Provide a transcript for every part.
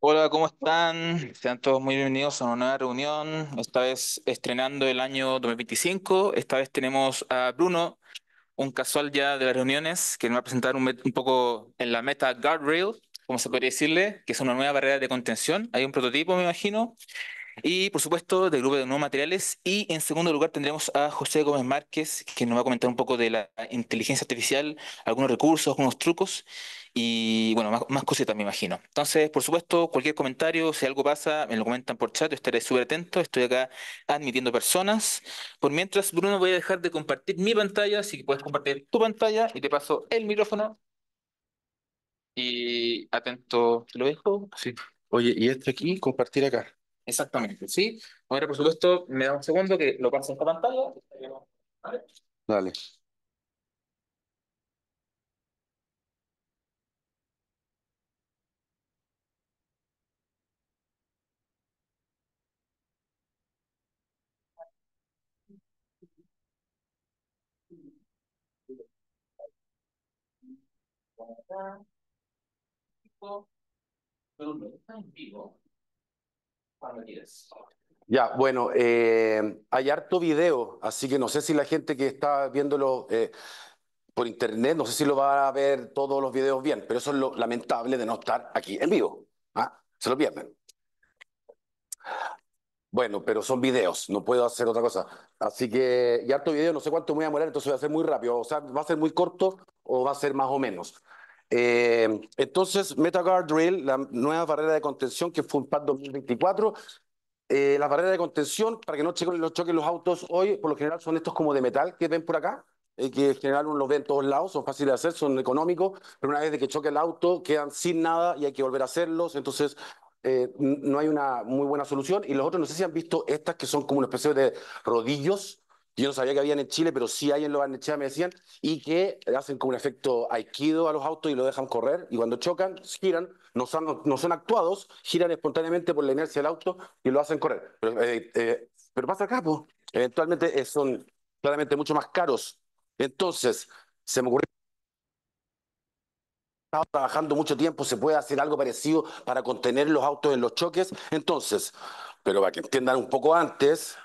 Hola, ¿cómo están? Sean todos muy bienvenidos a una nueva reunión, esta vez estrenando el año 2025. Esta vez tenemos a Bruno, un casual ya de las reuniones, que nos va a presentar un poco en la meta Guardrail, como se podría decirle, que es una nueva barrera de contención. Hay un prototipo, me imagino, y por supuesto, del grupo de nuevos materiales. Y en segundo lugar tendremos a José Gómez Márquez, que nos va a comentar un poco de la inteligencia artificial, algunos recursos, algunos trucos y bueno, más cositas me imagino. Entonces, por supuesto, cualquier comentario, si algo pasa, me lo comentan por chat, yo estaré súper atento. Estoy acá admitiendo personas. Por mientras, Bruno, voy a dejar de compartir mi pantalla, así que puedes compartir tu pantalla y te paso el micrófono. Y atento, ¿te lo dejo? Sí. Oye, y este aquí, compartir acá. Exactamente, ¿sí? Ahora, por supuesto, me da un segundo que lo paso en esta pantalla. ¿Vale? Dale. Bruno, está en vivo cuando quieres. Ya, bueno, hay harto video, así que no sé si la gente que está viéndolo por internet, no sé si lo va a ver todos los videos bien, pero eso es lo lamentable de no estar aquí en vivo. ¿Ah? Se lo pierden. Bueno, pero son videos, no puedo hacer otra cosa. Así que, y harto video, no sé cuánto me voy a demorar, entonces va a ser muy rápido. O sea, va a ser muy corto o va a ser más o menos. Entonces, MetaGuard Drill, la nueva barrera de contención que fue un PAD 2024. Las barreras de contención para que no choquen los autos hoy, por lo general son estos como de metal que ven por acá, que en general uno los ve en todos lados, son fáciles de hacer, son económicos, pero una vez de que choque el auto quedan sin nada y hay que volver a hacerlos, entonces no hay una muy buena solución. Y los otros, no sé si han visto estas que son como una especie de rodillos, que yo no sabía que habían en Chile, pero sí hay en los Barnechea, me decían, y que hacen como un efecto aikido a los autos y lo dejan correr, y cuando chocan, giran, no son actuados, giran espontáneamente por la inercia del auto y lo hacen correr. Pero pasa acá, pues, eventualmente son claramente mucho más caros. Entonces, se me ocurrió, estaba trabajando mucho tiempo, se puede hacer algo parecido para contener los autos en los choques. Entonces, pero para que entiendan un poco antes,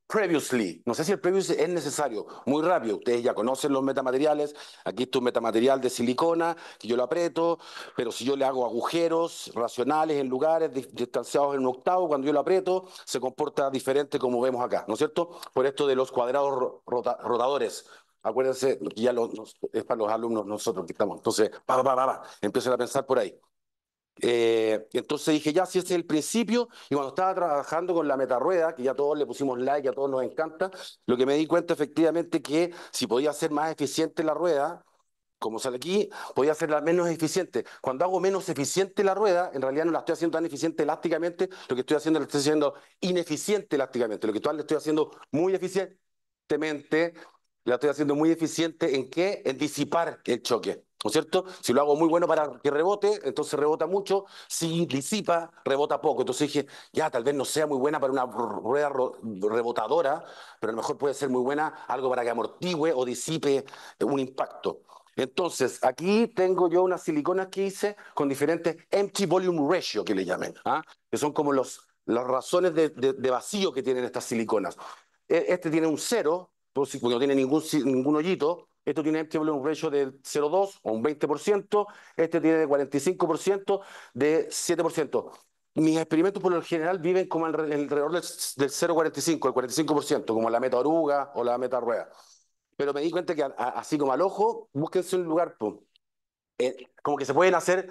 previously, no sé si el previously es necesario, muy rápido, ustedes ya conocen los metamateriales, aquí está un metamaterial de silicona, que yo lo aprieto, pero si yo le hago agujeros racionales en lugares distanciados en un octavo, cuando yo lo aprieto, se comporta diferente como vemos acá, ¿no es cierto? Por esto de los cuadrados rotadores. Acuérdense, que ya es para los alumnos nosotros que estamos. Entonces, empiecen a pensar por ahí. Entonces dije, ya, si ese es el principio, y cuando estaba trabajando con la metarrueda, que ya todos le pusimos like, a todos nos encanta, lo que me di cuenta efectivamente que si podía hacer más eficiente la rueda, como sale aquí, podía hacerla menos eficiente. Cuando hago menos eficiente la rueda, en realidad no la estoy haciendo tan eficiente elásticamente, lo que estoy haciendo la estoy haciendo ineficiente elásticamente, lo que le estoy haciendo muy eficientemente, la estoy haciendo muy eficiente ¿en qué? En disipar el choque. ¿No es cierto? Si lo hago muy bueno para que rebote, entonces rebota mucho. Si disipa, rebota poco. Entonces dije, ya, tal vez no sea muy buena para una rueda rebotadora, pero a lo mejor puede ser muy buena algo para que amortigüe o disipe un impacto. Entonces, aquí tengo yo unas siliconas que hice con diferentes empty volume ratio, que le llamen, ¿ah? Que son como las razones de vacío que tienen estas siliconas. Este tiene un cero, porque no tiene ningún hoyito. Esto tiene empty volume ratio de 0,2 o un 20%. Este tiene de 45% de 7%. Mis experimentos por lo general viven como alrededor del 0,45, el 45%, como la meta oruga o la meta rueda. Pero me di cuenta que así como al ojo, búsquense un lugar, pum, como que se puede hacer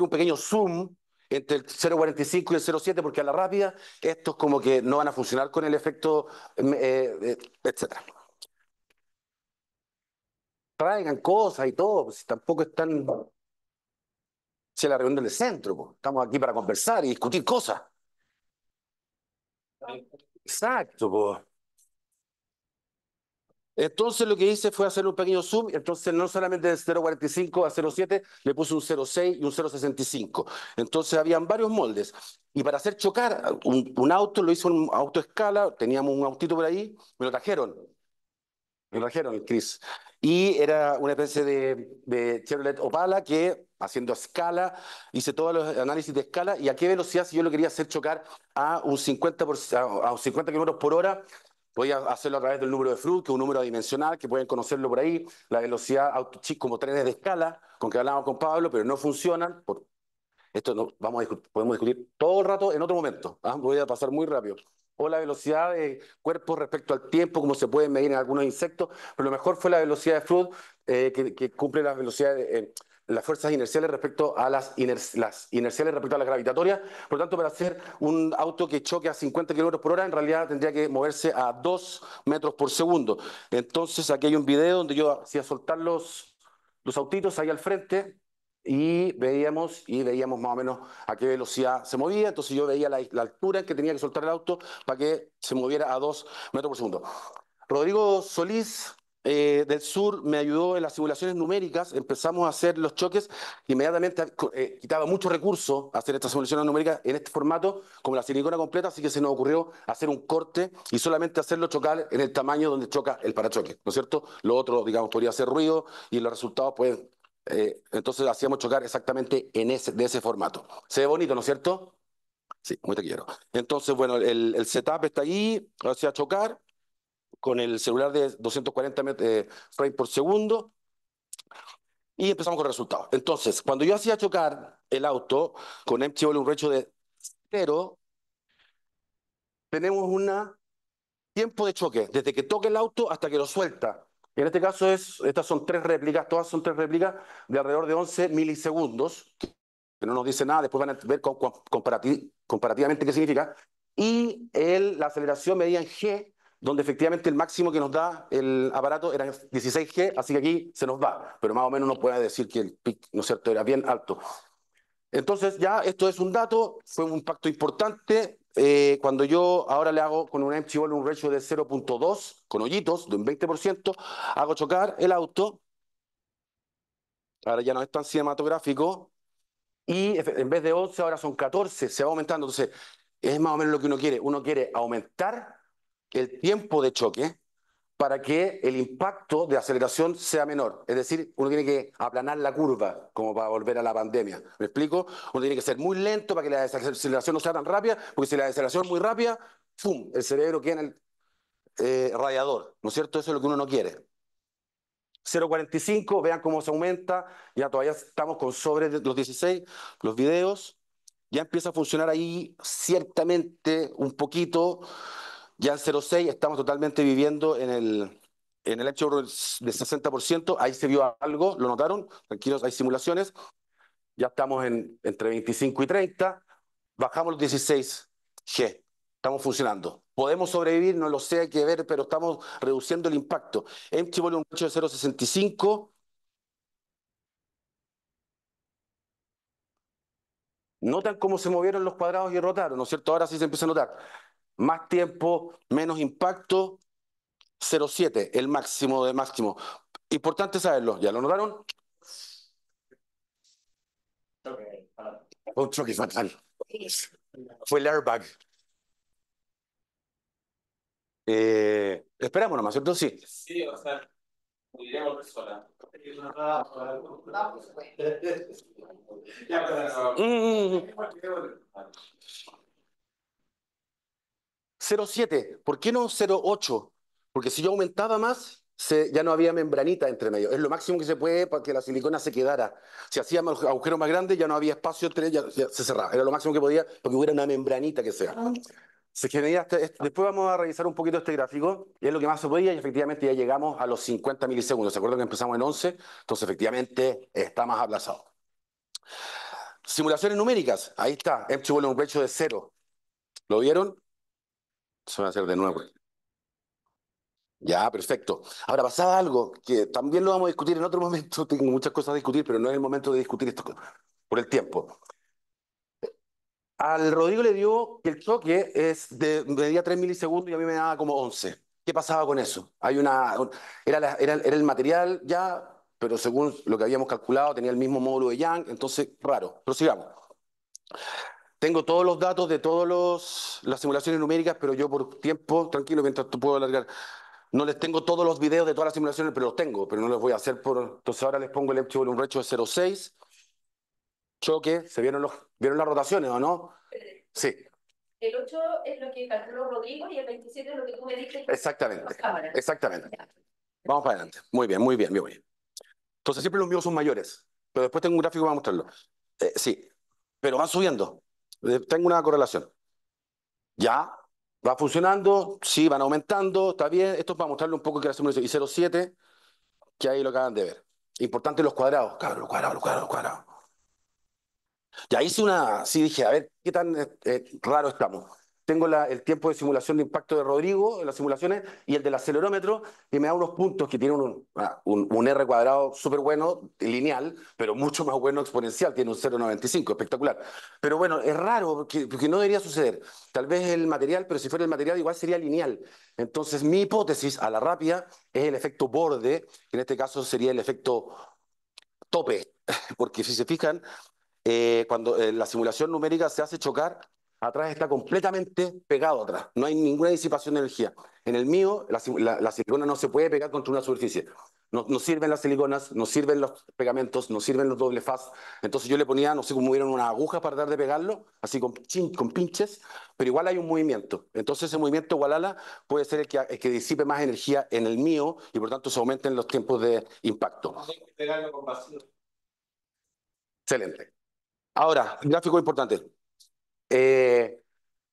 un pequeño zoom entre el 0,45 y el 0,7 porque a la rápida estos como que no van a funcionar con el efecto, etcétera. Traigan cosas y todo, pues si tampoco están, si es la reunión del centro, pues. Estamos aquí para conversar y discutir cosas. Exacto, pues. Entonces lo que hice fue hacer un pequeño zoom, entonces no solamente de 0,45 a 0,7, le puse un 0,6 y un 0,65. Entonces habían varios moldes. Y para hacer chocar un auto, lo hizo un auto a escala, teníamos un autito por ahí, me lo trajeron el Chris. Y era una especie de Chevrolet Opala que haciendo escala, hice todos los análisis de escala y a qué velocidad, si yo lo quería hacer chocar a un 50 kilómetros por hora, podía hacerlo a través del número de Froude, que es un número adimensional, que pueden conocerlo por ahí, la velocidad como trenes de escala, con que hablábamos con Pablo, pero no funcionan esto no, podemos discutir todo el rato en otro momento. ¿Ah? Voy a pasar muy rápido. O la velocidad de cuerpo respecto al tiempo, como se puede medir en algunos insectos, pero lo mejor fue la velocidad de Froude, que cumple las velocidades, las fuerzas inerciales respecto a las inerciales respecto a las gravitatorias. Por lo tanto, para hacer un auto que choque a 50 kilómetros por hora, en realidad tendría que moverse a 2 metros por segundo. Entonces, aquí hay un video donde yo hacía soltar los autitos ahí al frente y veíamos más o menos a qué velocidad se movía. Entonces yo veía la altura en que tenía que soltar el auto para que se moviera a 2 metros por segundo. Rodrigo Solís, del Sur, me ayudó en las simulaciones numéricas. Empezamos a hacer los choques. Inmediatamente quitaba mucho recurso hacer estas simulaciones numéricas en este formato, como la silicona completa, así que se nos ocurrió hacer un corte y solamente hacerlo chocar en el tamaño donde choca el parachoque, ¿no es cierto? Lo otro, digamos, podría hacer ruido y los resultados pueden... entonces hacíamos chocar exactamente de ese formato. Se ve bonito, ¿no es cierto? Sí, muy te quiero. Entonces, bueno, el setup está ahí, hacía chocar con el celular de 240 frames por segundo y empezamos con el resultado. Entonces, cuando yo hacía chocar el auto con Empty Volume Ratio de 0, tenemos un tiempo de choque, desde que toca el auto hasta que lo suelta. En este caso, estas son 3 réplicas, todas son 3 réplicas de alrededor de 11 milisegundos, que no nos dice nada, después van a ver comparativamente qué significa. Y la aceleración medida en G, donde efectivamente el máximo que nos da el aparato era 16G, así que aquí se nos va, pero más o menos uno puede decir que el pic, ¿no es cierto?, era bien alto. Entonces ya esto es un dato, fue un impacto importante. Cuando yo ahora le hago con un empty volume ratio de 0.2, con hoyitos de un 20%, hago chocar el auto, ahora ya no es tan cinematográfico, y en vez de 11 ahora son 14, se va aumentando. Entonces es más o menos lo que uno quiere aumentar el tiempo de choque para que el impacto de aceleración sea menor. Es decir, uno tiene que aplanar la curva, como para volver a la pandemia. ¿Me explico? Uno tiene que ser muy lento para que la desaceleración no sea tan rápida, porque si la desaceleración es muy rápida, ¡pum!, el cerebro queda en el radiador, ¿no es cierto? Eso es lo que uno no quiere. 0.45, vean cómo se aumenta, ya todavía estamos con sobre los 16, los videos, ya empieza a funcionar ahí ciertamente un poquito. Ya en 0.6 estamos totalmente viviendo en el hecho de 60%. Ahí se vio algo, lo notaron, tranquilos, hay simulaciones. Ya estamos entre 25 y 30. Bajamos los 16G. Estamos funcionando. ¿Podemos sobrevivir? No lo sé, hay que ver, pero estamos reduciendo el impacto. Empty volume ratio de 0.65. Notan cómo se movieron los cuadrados y rotaron, ¿no es cierto? Ahora sí se empieza a notar. Más tiempo, menos impacto. 0.7, el máximo de máximo. Importante saberlo, ¿ya lo notaron? Un choque fatal. Fue el airbag. Esperamos nomás, ¿cierto? Sí. Sí, o sea, podríamos ver sola. Ya, Mm, 0.7. ¿Por qué no 0.8? Porque si yo aumentaba más, ya no había membranita entre medio. Es lo máximo que se puede para que la silicona se quedara. Si hacíamos agujeros más grandes, ya no había espacio entre ellas, ya se cerraba. Era lo máximo que podía porque hubiera una membranita que sea. Se genera después vamos a revisar un poquito este gráfico, y es lo que más se podía, y efectivamente ya llegamos a los 50 milisegundos. ¿Se acuerdan que empezamos en 11? Entonces efectivamente está más aplazado. Simulaciones numéricas, ahí está, empty volume ratio de 0. ¿Lo vieron? Se va a hacer de nuevo. Ya, perfecto. Ahora pasaba algo que también lo vamos a discutir en otro momento. Tengo muchas cosas a discutir, pero no es el momento de discutir esto por el tiempo. Al Rodrigo le dio que el choque medía 3 milisegundos y a mí me daba como 11. ¿Qué pasaba con eso? Era el material ya, pero según lo que habíamos calculado tenía el mismo módulo de Young, entonces raro. Prosigamos. Tengo todos los datos de todas las simulaciones numéricas, pero yo por tiempo, tranquilo, mientras tú puedo alargar. No les tengo todos los videos de todas las simulaciones, pero los tengo, pero no los voy a hacer Entonces ahora les pongo el Empty Volume Ratio de 0.6. choque, ¿vieron las rotaciones o no? Sí, El 8 es lo que calculó Rodrigo y el 27 es lo que tú me diste. exactamente, exactamente. Vamos para adelante. Muy bien, muy bien, muy bien. Entonces siempre los míos son mayores, pero después tengo un gráfico para mostrarlo. Sí, pero van subiendo. Tengo una correlación. Ya, va funcionando, sí, van aumentando, está bien. Esto es para mostrarle un poco que hacemos y 0,7, que ahí lo acaban de ver. Importante los cuadrados, claro, los cuadrados, los cuadrados, los cuadrados. Ya hice sí dije, a ver, qué tan raro estamos. Tengo el tiempo de simulación de impacto de Rodrigo en las simulaciones y el del acelerómetro, y me da unos puntos que tienen un R cuadrado súper bueno, lineal, pero mucho más bueno exponencial, tiene un 0,95, espectacular. Pero bueno, es raro porque no debería suceder. Tal vez el material, pero si fuera el material igual sería lineal. Entonces mi hipótesis a la rápida es el efecto borde, que en este caso sería el efecto tope, porque si se fijan, cuando la simulación numérica se hace chocar, atrás está completamente pegado atrás. No hay ninguna disipación de energía. En el mío, la silicona no se puede pegar contra una superficie. No, no sirven las siliconas, no sirven los pegamentos, no sirven los doble faz. Entonces yo le ponía, no sé cómo hubieran una aguja para tratar de pegarlo, así con pinches, pero igual hay un movimiento. Entonces ese movimiento Walala puede ser el que disipe más energía en el mío y por tanto se aumenten los tiempos de impacto. Pegarlo con vacío. Excelente. Ahora, gráfico importante. Eh,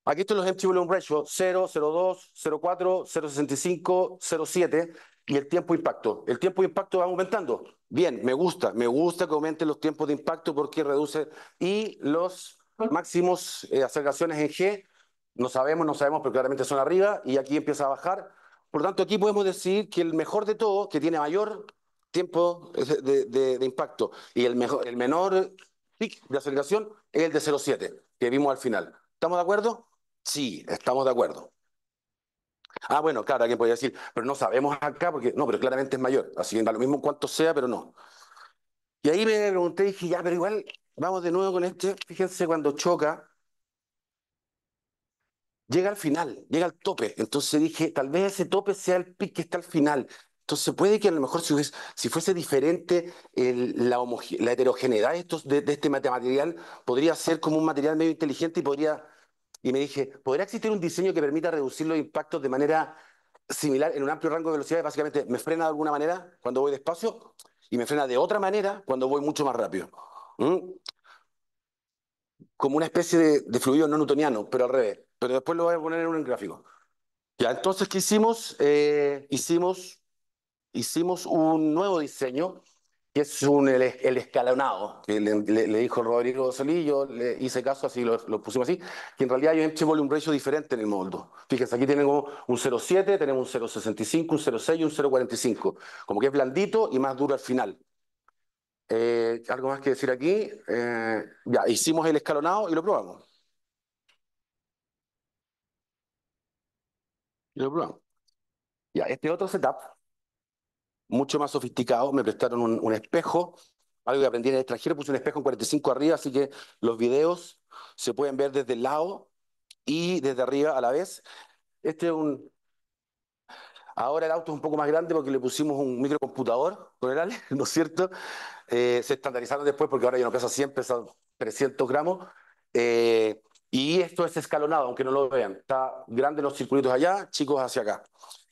Aquí están los empty volume ratio, 0, 0,2, 0,4, 0,65, 0,7 y el tiempo de impacto. El tiempo de impacto va aumentando. Bien, me gusta que aumenten los tiempos de impacto porque reduce. Y los máximos aceleraciones en G, no sabemos, pero claramente son arriba y aquí empieza a bajar. Por lo tanto, aquí podemos decir que el mejor de todo, que tiene mayor tiempo de impacto y el menor pic de aceleración es el de 0,7 que vimos al final. ¿Estamos de acuerdo? Sí, estamos de acuerdo. Ah, bueno, claro, alguien podría decir, pero no sabemos acá porque no, pero claramente es mayor. Así que da lo mismo cuánto sea, pero no. Y ahí me pregunté y dije, ya, pero igual, vamos de nuevo con este. Fíjense cuando choca, llega al final, llega al tope. Entonces dije, tal vez ese tope sea el pic que está al final. Entonces puede que a lo mejor si fuese diferente la heterogeneidad de este material, podría ser como un material medio inteligente y podría. Y me dije, ¿podría existir un diseño que permita reducir los impactos de manera similar en un amplio rango de velocidades? Básicamente, me frena de alguna manera cuando voy despacio y me frena de otra manera cuando voy mucho más rápido. ¿Mm? Como una especie de fluido no newtoniano, pero al revés. Pero después lo voy a poner en un gráfico. Ya, entonces, ¿qué hicimos? Hicimos un nuevo diseño, que es el escalonado, que le dijo Rodrigo Solí, yo le hice caso, así lo pusimos así, que en realidad hay un empty volume ratio diferente en el módulo. Fíjense, aquí tenemos un 0,7, tenemos un 0,65, un 0,6 y un 0,45, como que es blandito y más duro al final. ¿Algo más que decir aquí? Ya, hicimos el escalonado y lo probamos. Y lo probamos. Ya, este otro setup mucho más sofisticado. Me prestaron un espejo, algo que aprendí en el extranjero, puse un espejo en 45 arriba, así que los videos se pueden ver desde el lado y desde arriba a la vez. Este es Ahora el auto es un poco más grande porque le pusimos un microcomputador con el Ale, ¿no es cierto? Se estandarizaron después porque ahora ya no pesa 100, pesa 300 gramos. Y esto es escalonado, aunque no lo vean. Está grande los circulitos allá, chicos hacia acá.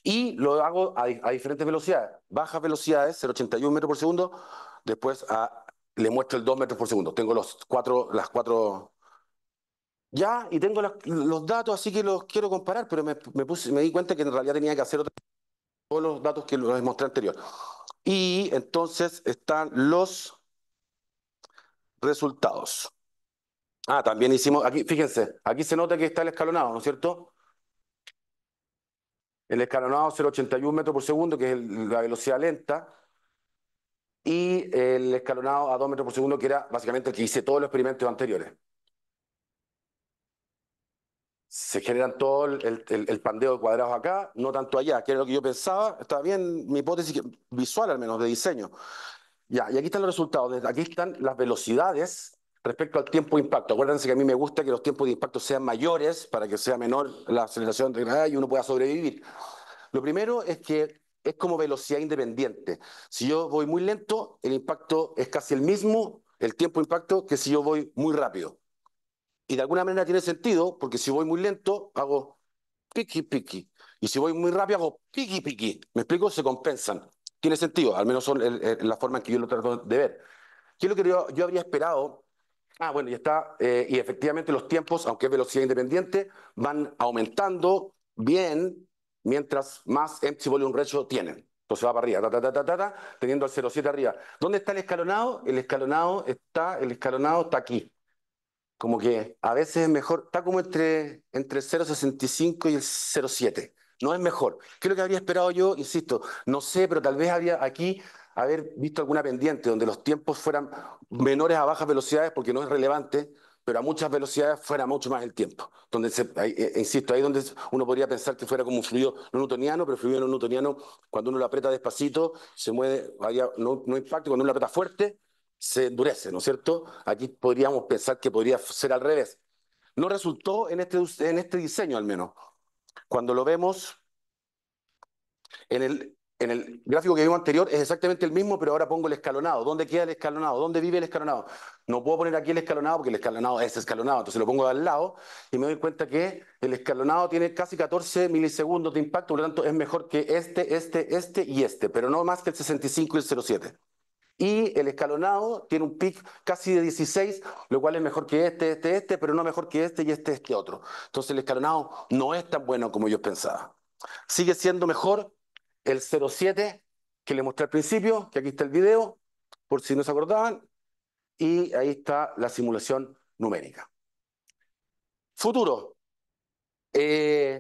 Y lo hago a diferentes velocidades. Bajas velocidades, 0,81 metros por segundo. Después le muestro el 2 metros por segundo. Tengo las cuatro ya y tengo los datos, así que los quiero comparar, pero me di cuenta que en realidad tenía que hacer todos los datos que les mostré anterior. Y entonces están los resultados. También hicimos, aquí, fíjense, aquí se nota que está el escalonado, ¿no es cierto? El escalonado 0,81 metros por segundo, que es la velocidad lenta, y el escalonado a 2 metros por segundo, que era básicamente el que hice todos los experimentos anteriores. Se generan todo el pandeo de cuadrados acá, no tanto allá, que era lo que yo pensaba. Está bien mi hipótesis visual, al menos, de diseño. Ya, y aquí están los resultados. Aquí están las velocidades respecto al tiempo de impacto. Acuérdense que a mí me gusta que los tiempos de impacto sean mayores para que sea menor la aceleración de gravedad y uno pueda sobrevivir. Lo primero es que es como velocidad independiente. Si yo voy muy lento, el impacto es casi el mismo el tiempo de impacto que si yo voy muy rápido. Y de alguna manera tiene sentido, porque si voy muy lento, hago piqui, piqui. Y si voy muy rápido, hago piqui, piqui. ¿Me explico? Se compensan. Tiene sentido, al menos son la forma en que yo lo trato de ver. ¿Qué es lo que yo habría esperado? Ah, bueno, y está, y efectivamente los tiempos, aunque es velocidad independiente, van aumentando bien mientras más empty volume ratio tienen. Entonces va para arriba, teniendo al 0,7 arriba. ¿Dónde está el escalonado? El escalonado está aquí. Como que a veces es mejor, está como entre el 0,65 y el 0,7. No es mejor. ¿Qué es lo que habría esperado yo? Insisto, no sé, pero tal vez habría aquí haber visto alguna pendiente donde los tiempos fueran menores a bajas velocidades, porque no es relevante, pero a muchas velocidades fuera mucho más el tiempo. Insisto, ahí donde uno podría pensar que fuera como un fluido no newtoniano, pero el fluido no newtoniano, cuando uno lo aprieta despacito, se mueve, no impacta, cuando uno lo aprieta fuerte, se endurece, ¿no es cierto? Aquí podríamos pensar que podría ser al revés. No resultó en este diseño al menos. Cuando lo vemos en el gráfico que vimos anterior es exactamente el mismo, pero ahora pongo el escalonado. ¿Dónde queda el escalonado? ¿Dónde vive el escalonado? No puedo poner aquí el escalonado porque el escalonado es escalonado, entonces lo pongo al lado y me doy cuenta que el escalonado tiene casi 14 milisegundos de impacto, por lo tanto es mejor que este y este, pero no más que el 65 y el 0,7. Y el escalonado tiene un peak casi de 16, lo cual es mejor que este, pero no mejor que este y este otro. Entonces el escalonado no es tan bueno como yo pensaba. Sigue siendo mejor el 0,7 que le mostré al principio, que aquí está el video, por si no se acordaban, y ahí está la simulación numérica. Futuro. Eh,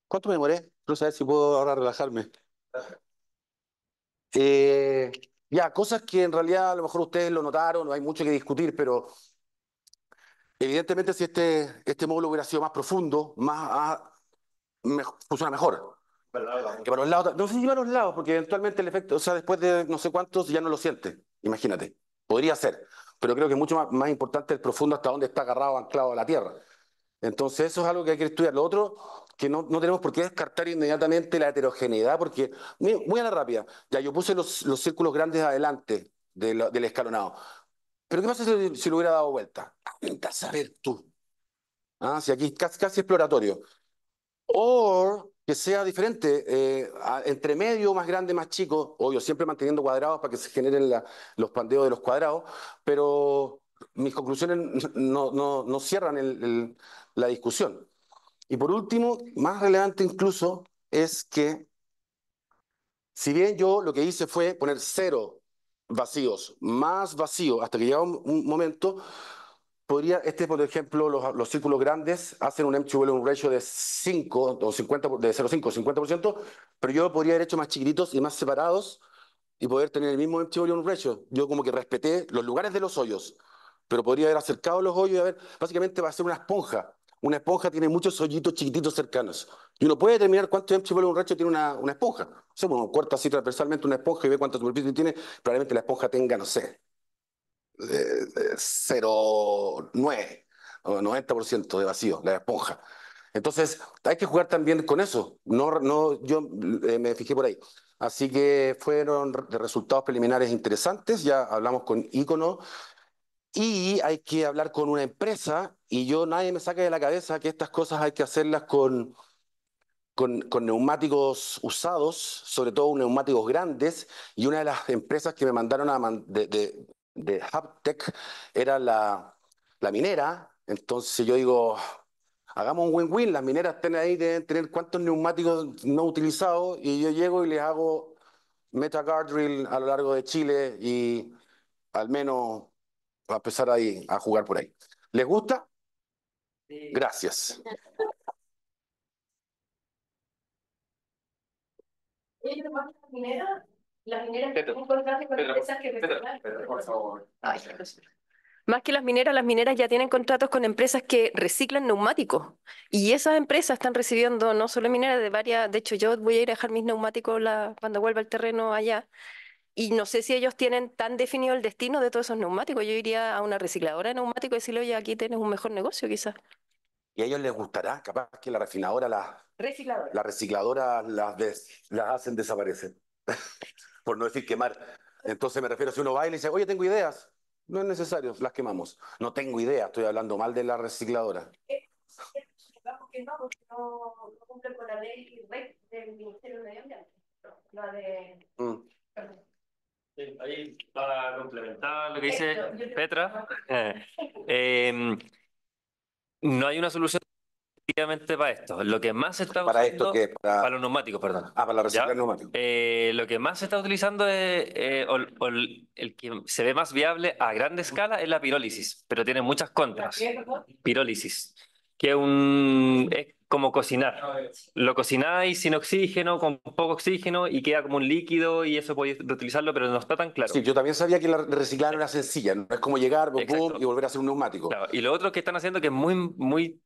¿Cuánto me demoré? No sé si puedo ahora relajarme. Eh, ya, cosas que en realidad a lo mejor ustedes lo notaron, no hay mucho que discutir, pero evidentemente si este módulo hubiera sido más profundo, funciona mejor. Que para los lados, no sé si para los lados, porque eventualmente el efecto, o sea, después de no sé cuántos ya no lo siente, imagínate. Podría ser, pero creo que es mucho más importante el profundo hasta dónde está agarrado, anclado a la tierra. Entonces eso es algo que hay que estudiar. Lo otro, que no tenemos por qué descartar inmediatamente la heterogeneidad, porque, muy a la rápida, ya yo puse los círculos grandes adelante del escalonado. Pero ¿qué pasa si lo hubiera dado vuelta? Anda a saber tú. Ah, si aquí casi, casi exploratorio. O que sea diferente, entre medio, más grande, más chico, obvio, siempre manteniendo cuadrados para que se generen los pandeos de los cuadrados, pero mis conclusiones no cierran la discusión. Y por último, más relevante incluso, es que si bien yo lo que hice fue poner cero vacíos, más vacío, hasta que llegaba un momento por ejemplo, los círculos grandes hacen un empty volume ratio de 5 o 50, de 0,5 o 50%, pero yo podría haber hecho más chiquititos y más separados y poder tener el mismo empty volume ratio. Yo como que respeté los lugares de los hoyos, pero podría haber acercado los hoyos y haber, básicamente va a ser una esponja. Una esponja tiene muchos hoyitos chiquititos cercanos. Y uno puede determinar cuánto empty volume ratio tiene una esponja. O sea, uno corta así transversalmente una esponja y ve cuánta superficie tiene. Probablemente la esponja tenga, no sé, 0,9 o 90% de vacío, la esponja. Entonces, hay que jugar también con eso. Yo me fijé por ahí. Así que fueron de resultados preliminares interesantes. Ya hablamos con Icono y hay que hablar con una empresa. Y nadie me saca de la cabeza que estas cosas hay que hacerlas con neumáticos usados, sobre todo neumáticos grandes, y una de las empresas que me mandaron de Haptech era la minera. Entonces yo digo, hagamos un win-win, las mineras tienen ahí, deben tener cuántos neumáticos no utilizados, y yo llego y les hago meta guardrail a lo largo de Chile y al menos a empezar ahí a jugar por ahí. ¿Les gusta? Sí. Gracias. Las mineras tienen contratos con empresas que reciclan. Por favor. Ay, más que las mineras ya tienen contratos con empresas que reciclan neumáticos. Y esas empresas están recibiendo no solo mineras de varias, de hecho yo voy a ir a dejar mis neumáticos cuando vuelva al terreno allá. Y no sé si ellos tienen tan definido el destino de todos esos neumáticos. Yo iría a una recicladora de neumáticos y decirle, oye, aquí tienes un mejor negocio quizás. Y a ellos les gustará, capaz que la refinadora, Recicladora. la recicladora las hacen desaparecer, por no decir quemar. Entonces me refiero, si uno va y le dice, oye, tengo ideas, No es necesario, las quemamos. No tengo idea, estoy hablando mal de la recicladora. Digamos que no, porque no cumple con la ley REC del Ministerio de Medio Ambiente. La de... Mm. Perdón. Sí, ahí para complementar lo que dice Petra, no hay una solución efectivamente para esto. Lo que más se está ¿Para esto usando, qué? para los neumáticos, perdón. Para la ¿Ya? reciclar neumáticos. Lo que más se está utilizando es, o el que se ve más viable a grande escala es la pirólisis, pero tiene muchas contras. Pirólisis, que es como cocinar. Lo cocináis sin oxígeno, con poco oxígeno y queda como un líquido y eso podéis reutilizarlo, pero no está tan claro. Sí, yo también sabía que la reciclar era sencilla, no es como llegar, boom, boom, Exacto. y volver a hacer un neumático. Claro, y lo otro que están haciendo que es muy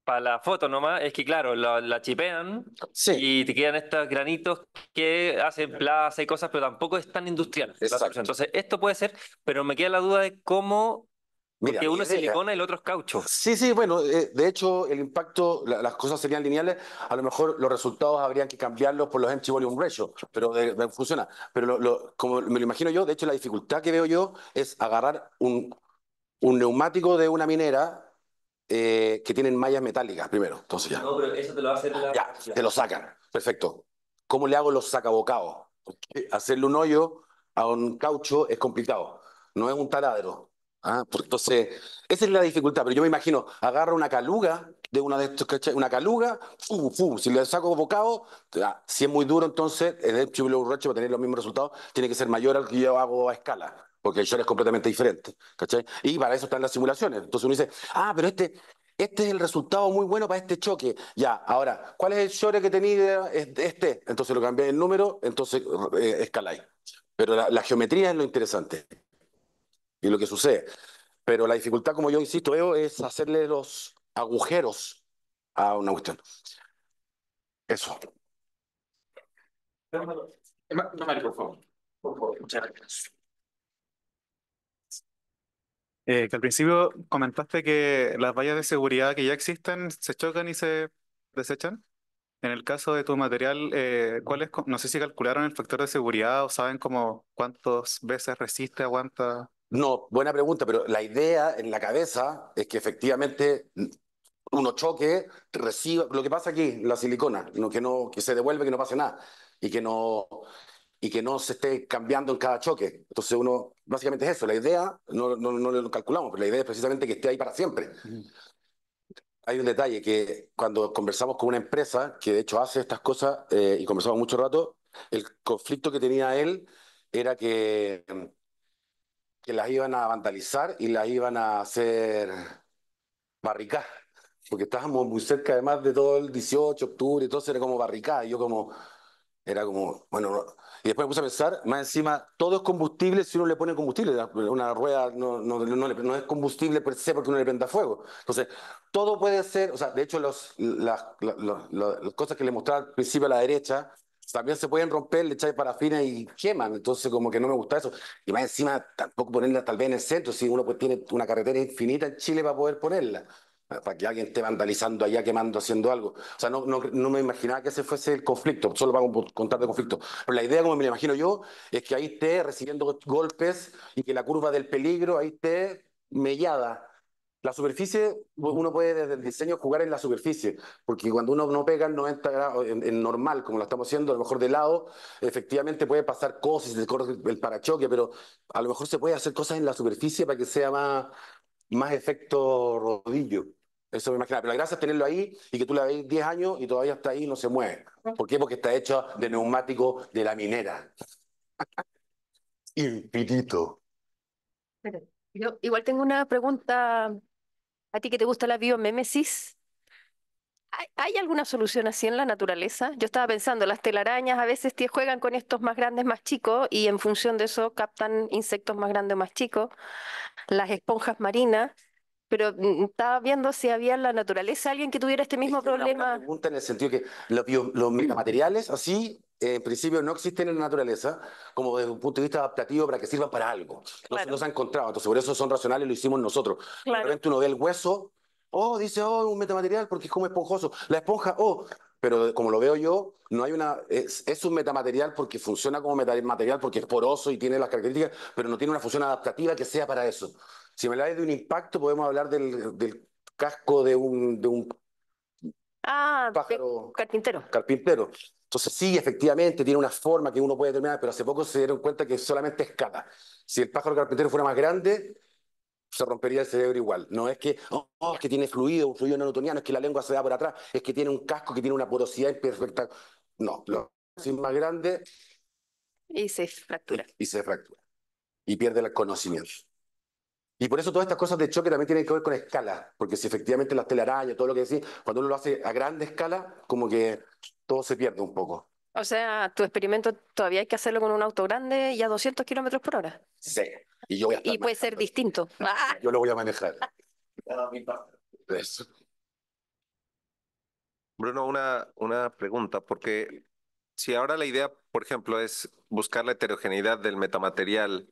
para la foto nomás es que, claro, la chipean Sí, y te quedan estos granitos que hacen plaza y cosas, pero tampoco es tan industrial la exacto. solución. Entonces, esto puede ser, pero me queda la duda de cómo, Mira, porque mi uno es idea. silicona y el otro es caucho. Sí, sí, bueno, de hecho el impacto, las cosas serían lineales, a lo mejor los resultados habrían que cambiarlos por los empty volume ratio, pero funciona. Pero como me lo imagino yo, de hecho la dificultad que veo yo es agarrar un neumático de una minera que tienen mallas metálicas primero, entonces ya. No, pero eso te lo va a hacer la... Ya, te lo sacan. Perfecto. ¿Cómo le hago los sacabocados? Porque hacerle un hoyo a un caucho es complicado. No es un taladro. ¿Ah? Entonces, esa es la dificultad. Pero yo me imagino, agarra una caluga de una de estos, ¿cachai? Una caluga, si le saco bocado, si es muy duro, entonces el chulo borracho va a tener los mismos resultados, tiene que ser mayor al que yo hago a escala. Porque el short es completamente diferente, ¿cachai? Y para eso están las simulaciones. Entonces uno dice, pero este es el resultado muy bueno para este choque. Ya, ahora, ¿cuál es el short que tenía este? Entonces lo cambié el número, entonces escaláis. Pero la geometría es lo interesante y lo que sucede. Pero la dificultad, como yo insisto, Eo, es hacerle los agujeros a una cuestión. Eso. No, Mario, por favor. Por favor, muchas gracias. Que al principio comentaste que las vallas de seguridad que ya existen se chocan y se desechan. En el caso de tu material, no sé si calcularon el factor de seguridad o saben cómo cuántas veces resiste, aguanta. No, buena pregunta, pero la idea en la cabeza es que efectivamente uno choque, reciba, lo que pasa aquí, la silicona, que se devuelve, que no pase nada y que no se esté cambiando en cada choque. Entonces uno, básicamente es eso, la idea, no lo calculamos, pero la idea es precisamente que esté ahí para siempre. Hay un detalle que cuando conversamos con una empresa que de hecho hace estas cosas y conversamos mucho rato, el conflicto que tenía él era que las iban a vandalizar y las iban a hacer barricadas, porque estábamos muy cerca además de todo el 18 de octubre, entonces era como barricada, y yo como, era como, bueno, y después me puse a pensar, más encima, todo es combustible si uno le pone combustible, una rueda no es combustible per se porque uno le prenda fuego, entonces todo puede ser, o sea, de hecho las cosas que le mostraba al principio a la derecha, también se pueden romper, le echáis parafina y queman, entonces como que no me gusta eso. Y más encima, tampoco ponerla tal vez en el centro, si uno pues tiene una carretera infinita en Chile para poder ponerla, para que alguien esté vandalizando allá, quemando, haciendo algo. O sea, no me imaginaba que ese fuese el conflicto, solo para contar de conflicto. Pero la idea, como me la imagino yo, es que ahí esté recibiendo golpes y que la curva del peligro ahí esté mellada. La superficie, uno puede desde el diseño jugar en la superficie, porque cuando uno no pega en 90 grados, en normal, como lo estamos haciendo, a lo mejor de lado, efectivamente puede pasar cosas, se corre el parachoque, pero a lo mejor se puede hacer cosas en la superficie para que sea más efecto rodillo. Eso me imagino. Pero la gracia es tenerlo ahí y que tú la veis 10 años y todavía está ahí y no se mueve. ¿Por qué? Porque está hecho de neumático de la minera. Infinito. Pero yo igual tengo una pregunta a ti que te gusta la biomimesis. ¿Hay alguna solución así en la naturaleza? Yo estaba pensando, las telarañas a veces juegan con estos más grandes, más chicos, y en función de eso captan insectos más grandes, más chicos, las esponjas marinas, pero estaba viendo si había en la naturaleza alguien que tuviera este mismo Es una buena problema. pregunta en el sentido que los metamateriales así, en principio, no existen en la naturaleza como desde un punto de vista adaptativo para que sirvan para algo. No Claro, se ha encontrado, entonces por eso son racionales, lo hicimos nosotros. De claro. repente uno ve el hueso, dice, un metamaterial porque es como esponjoso. La esponja, pero como lo veo yo, no hay es un metamaterial porque funciona como metamaterial porque es poroso y tiene las características, pero no tiene una función adaptativa que sea para eso. Si me habláis de un impacto, podemos hablar del casco de un Ah, de pájaro carpintero. carpintero. Entonces sí, efectivamente, tiene una forma que uno puede determinar, pero hace poco se dieron cuenta que solamente escala. Si el pájaro carpintero fuera más grande, se rompería el cerebro igual. No es que, es que tiene fluido, un fluido newtoniano, es que la lengua se da por atrás, es que tiene un casco que tiene una porosidad imperfecta. No, si es más grande Y se fractura. y se fractura y pierde el conocimiento. Y por eso todas estas cosas de choque también tienen que ver con escala, porque si efectivamente las telarañas, todo lo que decís, cuando uno lo hace a grande escala, como que todo se pierde un poco. O sea, tu experimento todavía hay que hacerlo con un auto grande y a 200 kilómetros por hora. Sí, y yo voy a estar Y puede ser manejando. distinto. ¡Ah! Yo lo voy a manejar. Eso. Bruno, una pregunta, porque si ahora la idea, por ejemplo, es buscar la heterogeneidad del metamaterial,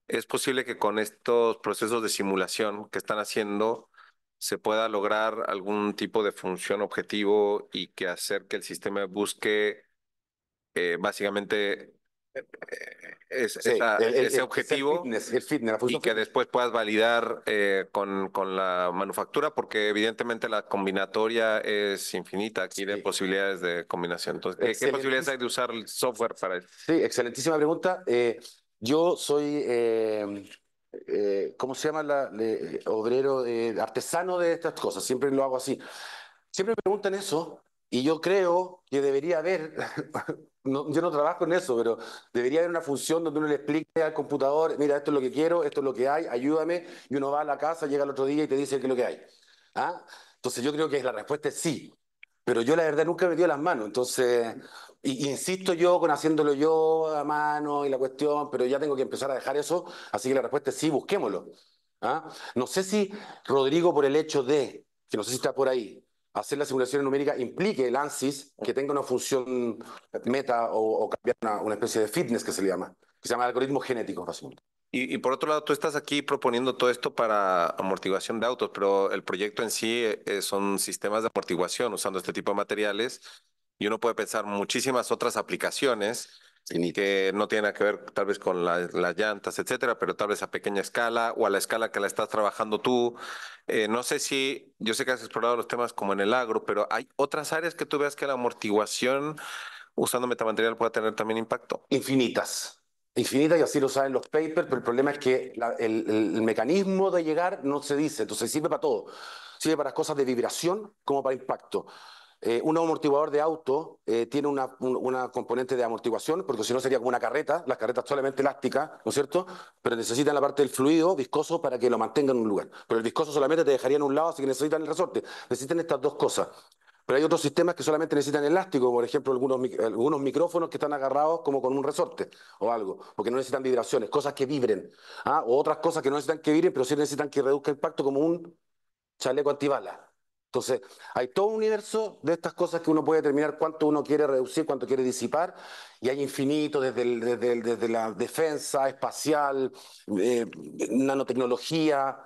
¿es posible que con estos procesos de simulación que están haciendo se pueda lograr algún tipo de función objetivo y que hacer que el sistema busque básicamente Sí, ese es el objetivo fitness, la y función que fitness. después puedas validar con la manufactura? Porque evidentemente la combinatoria es infinita aquí de Sí. posibilidades de combinación. Entonces, ¿qué posibilidades hay de usar el software para eso? Sí, excelentísima pregunta. Yo soy, ¿cómo se llama? Obrero, artesano de estas cosas. Siempre lo hago así. Siempre me preguntan eso y yo creo que debería haber, yo no trabajo en eso, pero debería haber una función donde uno le explique al computador, mira, esto es lo que quiero, esto es lo que hay, ayúdame, y uno va a la casa, llega el otro día y te dice qué es lo que hay. ¿Ah? Entonces yo creo que la respuesta es sí, pero yo la verdad nunca he metido las manos, entonces, insisto yo con haciéndolo yo a mano y la cuestión, pero ya tengo que empezar a dejar eso, así que la respuesta es sí, busquémoslo. ¿Ah? No sé si Rodrigo, por el hecho de, que no sé si está por ahí, hacer la simulación numérica implique el ANSYS que tenga una función meta o cambiar una especie de fitness que se le llama, que se llama algoritmo genético, básicamente. Y por otro lado, tú estás aquí proponiendo todo esto para amortiguación de autos, pero el proyecto en sí son sistemas de amortiguación usando este tipo de materiales y uno puede pensar muchísimas otras aplicaciones que no tienen nada que ver tal vez con las llantas, etcétera, pero tal vez a pequeña escala o a la escala que la estás trabajando tú. No sé si, yo sé que has explorado los temas como en el agro, pero ¿hay otras áreas que tú veas que la amortiguación usando metamaterial pueda tener también impacto? Infinitas. Infinitas, y así lo saben los papers, pero el problema es que el mecanismo de llegar no se dice, entonces sirve para todo. Sirve para cosas de vibración como para impacto. Un amortiguador de auto tiene una componente de amortiguación, porque si no sería como una carreta, las carretas solamente elásticas, ¿no es cierto? Pero necesitan la parte del fluido viscoso para que lo mantengan en un lugar. Pero el viscoso solamente te dejaría en un lado, así que necesitan el resorte. Necesitan estas dos cosas. Pero hay otros sistemas que solamente necesitan elástico, por ejemplo, algunos micrófonos que están agarrados como con un resorte o algo, porque no necesitan vibraciones, cosas que vibren. ¿Ah? O otras cosas que no necesitan que vibren, pero sí necesitan que reduzca el impacto como un chaleco antibalas. Entonces, hay todo un universo de estas cosas que uno puede determinar cuánto uno quiere reducir, cuánto quiere disipar, y hay infinito desde la defensa espacial, nanotecnología,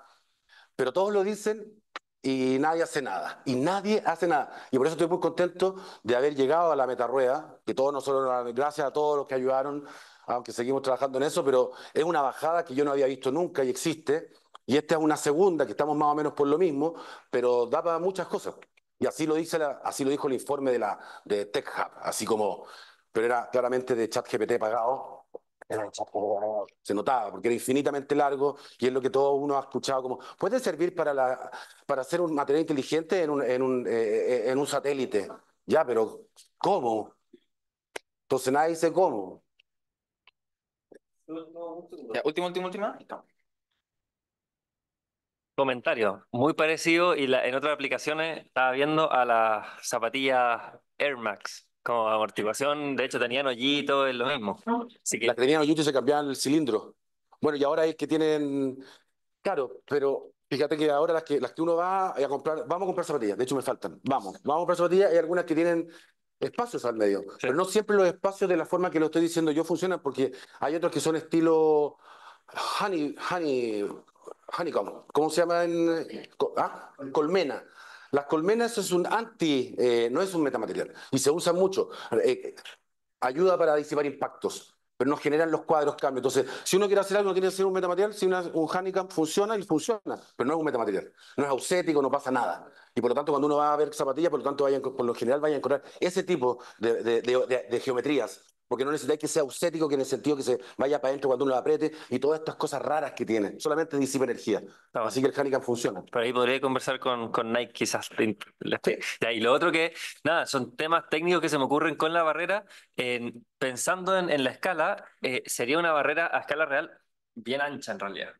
pero todos lo dicen y nadie hace nada. Y nadie hace nada. Y por eso estoy muy contento de haber llegado a la metarrueda, que todos nosotros, gracias a todos los que ayudaron, aunque seguimos trabajando en eso, pero es una bajada que yo no había visto nunca y existe. Y esta es una segunda, que estamos más o menos por lo mismo, pero da para muchas cosas. Y así lo dice así lo dijo el informe de Tech Hub, así como, pero era claramente de ChatGPT pagado. Se notaba, porque era infinitamente largo y es lo que todo uno ha escuchado como, puede servir para hacer un material inteligente en un satélite. Ya, pero ¿cómo? Entonces nadie dice cómo. Ya, última. Ahí está. Comentario, muy parecido y en otras aplicaciones estaba viendo a las zapatillas Air Max como amortiguación, de hecho tenían hoyitos, es lo mismo. Así Las que que tenían hoyito y se cambiaban el cilindro. Bueno, y ahora es que tienen, claro, pero fíjate que ahora las que uno va a comprar, vamos a comprar zapatillas, de hecho me faltan, vamos a comprar zapatillas, hay algunas que tienen espacios al medio, sí. pero no siempre los espacios de la forma que lo estoy diciendo yo funcionan porque hay otros que son estilo honeycomb, ¿cómo se llama colmena? Las colmenas es un no es un metamaterial y se usa mucho. Ayuda para disipar impactos, pero no generan los cuadros cambios. Entonces, si uno quiere hacer algo, no quiere hacer un metamaterial, si un honeycomb funciona y funciona, pero no es un metamaterial. No es ausético, no pasa nada. Y por lo tanto, cuando uno va a ver zapatillas, por lo tanto, por lo general vayan a encontrar ese tipo de geometrías. Porque no necesitáis que sea ausético, que en el sentido que se vaya para adentro cuando uno lo apriete y todas estas cosas raras que tiene. Solamente disipa energía. Está bueno. Así que el honeycomb funciona. Por ahí podría conversar con Nike quizás. Sí. Ya, y lo otro que, nada, son temas técnicos que se me ocurren con la barrera. Pensando en la escala, sería una barrera a escala real bien ancha en realidad.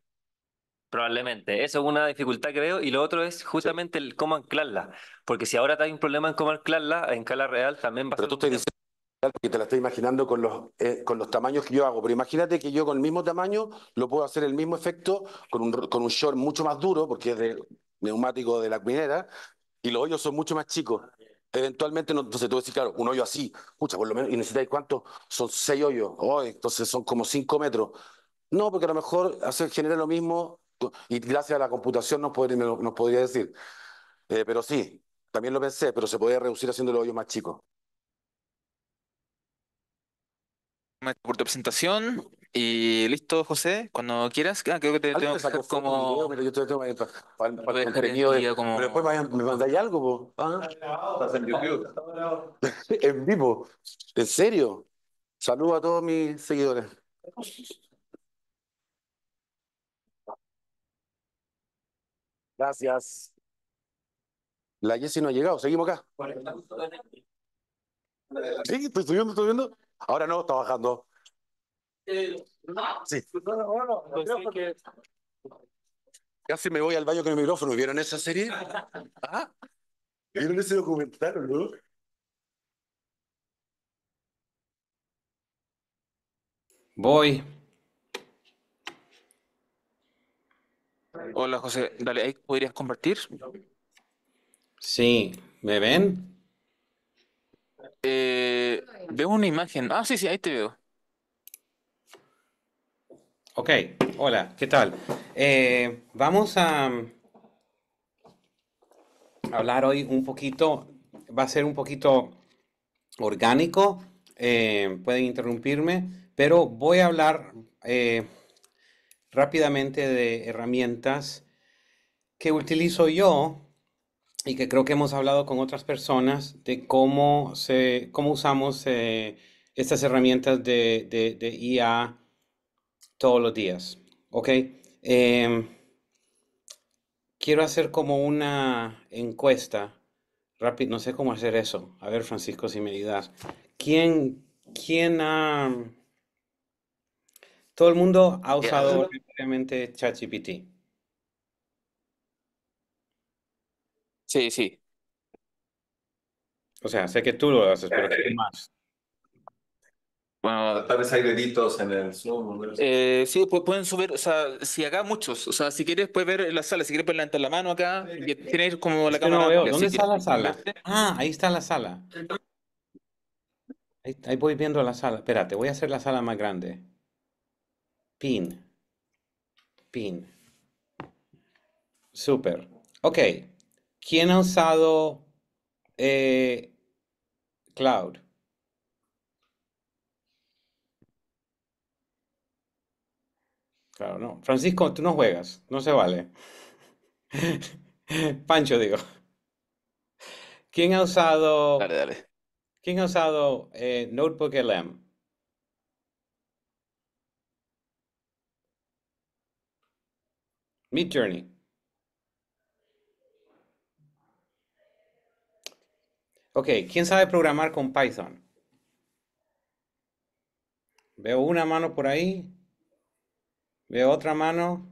Probablemente. Eso es una dificultad que veo. Y lo otro es justamente el cómo anclarla. Porque si ahora hay un problema en cómo anclarla en escala real, también va a Pero ser tú un estás tema. diciendo que te la estoy imaginando con los tamaños que yo hago. Pero imagínate que yo con el mismo tamaño lo puedo hacer el mismo efecto con un short mucho más duro, porque es de neumático de la minera, y los hoyos son mucho más chicos. Eventualmente, no, entonces tú decís, claro, un hoyo así, pucha, por lo menos, y necesitáis cuántos, son 6 hoyos, oh, entonces son como 5 metros. No, porque a lo mejor genera lo mismo, y gracias a la computación nos podría decir. Pero sí, también lo pensé, pero se podría reducir haciendo los hoyos más chicos. Por tu presentación y listo, José, cuando quieras. Creo que te Alguien tengo me que dejar sacó foto, video, como... mira, yo te tengo para Lo voy el a dejar contenido aquí pero después como... me mandáis algo, po. ¿Ah? Estás en YouTube. En vivo, ¿en serio? Saludo a todos mis seguidores. Gracias. La Jessie no ha llegado, seguimos acá. Sí, estoy subiendo, estoy viendo. Ahora no, está bajando. Sí. Casi me voy al baño con el micrófono. ¿Vieron esa serie? ¿Ah? ¿Vieron ese documental, no? Voy. Hola, José. Dale, ahí podrías compartir. Sí, ¿me ven? Veo una imagen. Ah, sí, sí, ahí te veo. Ok, hola, ¿qué tal? Vamos a hablar hoy un poquito, va a ser un poquito orgánico, pueden interrumpirme, pero voy a hablar rápidamente de herramientas que utilizo yo y que creo que hemos hablado con otras personas de cómo usamos estas herramientas de IA todos los días. ¿Ok? Em, quiero hacer como una encuesta rápido, no sé cómo hacer eso. A ver, Francisco, si me ayudas. ¿Quién ha... Todo el mundo ha usado obviamente ChatGPT. Sí, sí. O sea, sé que tú lo haces, pero ¿quién más? Bueno, Tal vez hay deditos en el Zoom. ¿No? sí, pueden subir, o sea, si acá muchos, o sea, si quieres puedes ver en la sala, si quieres puedes levantar la mano acá, y tienes como la Es que no cámara veo. amplia, ¿Dónde si está quieres la sala? verte. Ah, ahí está la sala. Ahí voy viendo la sala. Espérate, voy a hacer la sala más grande. Pin, pin. Súper. Ok. ¿Quién ha usado eh, Cloud? Claro, no. Francisco, tú no juegas. No se vale. Pancho, digo. ¿Quién ha Dale, usado, dale. quién ha usado Notebook LM? Midjourney. Ok, ¿quién sabe programar con Python? Veo una mano por ahí, veo otra mano.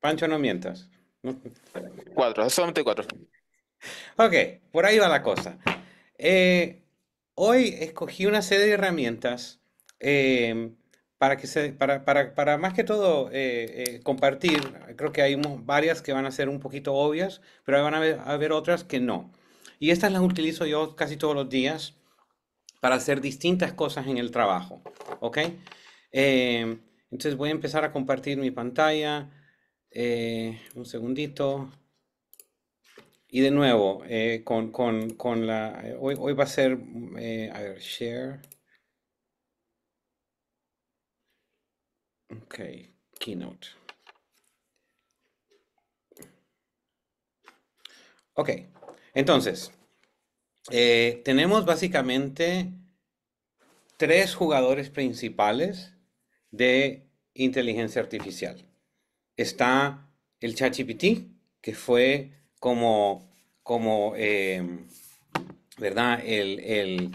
Pancho, no mientas. Cuatro, solamente cuatro. Ok, por ahí va la cosa. Eh, hoy escogí una serie de herramientas para más que todo compartir. Creo que hay varias que van a ser un poquito obvias, pero van a haber otras que no. Y estas las utilizo yo casi todos los días para hacer distintas cosas en el trabajo. ¿Ok? Entonces voy a empezar a compartir mi pantalla. Un segundito. Y de nuevo, hoy va a ser, a ver, share. Ok, Keynote. Ok, entonces, tenemos básicamente tres jugadores principales de inteligencia artificial. Está el ChatGPT, que fue ¿verdad? El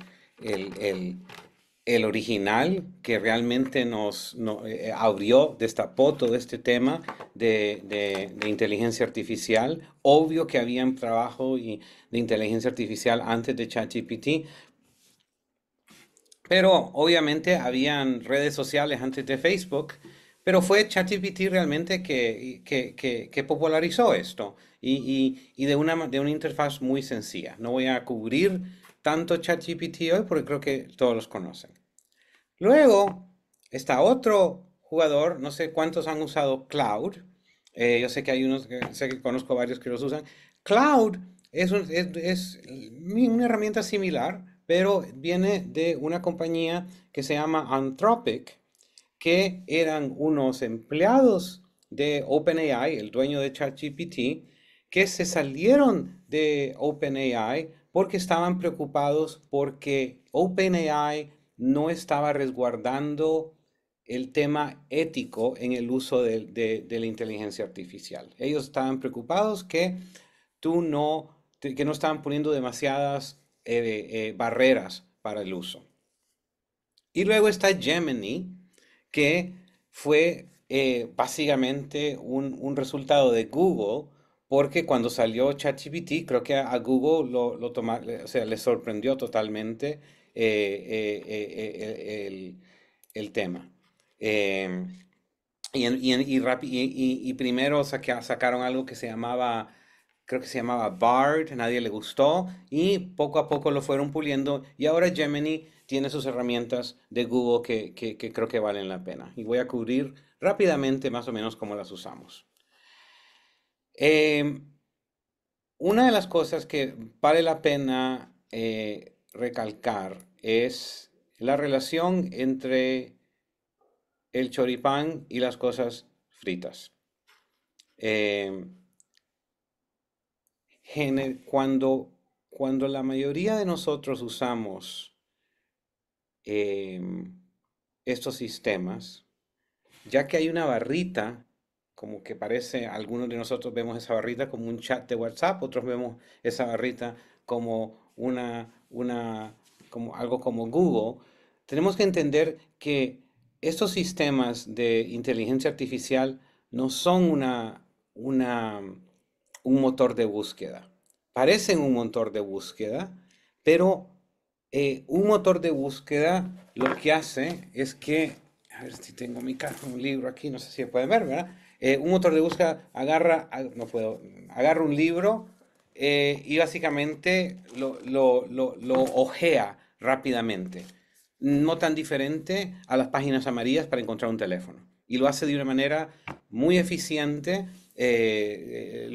original que realmente abrió, destapó todo este tema de inteligencia artificial. Obvio que había un trabajo de inteligencia artificial antes de ChatGPT, pero obviamente habían redes sociales antes de Facebook, pero fue ChatGPT realmente que popularizó esto y de una interfaz muy sencilla. No voy a cubrir tanto ChatGPT hoy porque creo que todos los conocen. Luego está otro jugador, no sé cuántos han usado Cloud. Yo sé que hay unos, sé que conozco varios que los usan. Cloud es una herramienta similar, pero viene de una compañía que se llama Anthropic, que eran unos empleados de OpenAI, el dueño de ChatGPT, que se salieron de OpenAI porque estaban preocupados porque OpenAI no estaba resguardando el tema ético en el uso de la inteligencia artificial. Ellos estaban preocupados que que no estaban poniendo demasiadas barreras para el uso. Y luego está Gemini, que fue básicamente un resultado de Google, porque cuando salió ChatGPT, creo que a Google o sea, le sorprendió totalmente el tema. Y primero sacaron algo que se llamaba, creo que se llamaba Bard, nadie le gustó, y poco a poco lo fueron puliendo, y ahora Gemini tiene sus herramientas de Google que creo que valen la pena. Y voy a cubrir rápidamente más o menos cómo las usamos. Una de las cosas que vale la pena recalcar es la relación entre el choripán y las cosas fritas. Cuando la mayoría de nosotros usamos estos sistemas, ya que hay una barrita, como que parece, algunos de nosotros vemos esa barrita como un chat de WhatsApp, otros vemos esa barrita como como algo como Google, tenemos que entender que estos sistemas de inteligencia artificial no son un motor de búsqueda. Parecen un motor de búsqueda, pero un motor de búsqueda lo que hace es que, a ver si tengo un libro aquí, no sé si se puede ver, ¿verdad? Un motor de búsqueda agarra un libro y básicamente lo ojea rápidamente. No tan diferente a las páginas amarillas para encontrar un teléfono. Y lo hace de una manera muy eficiente y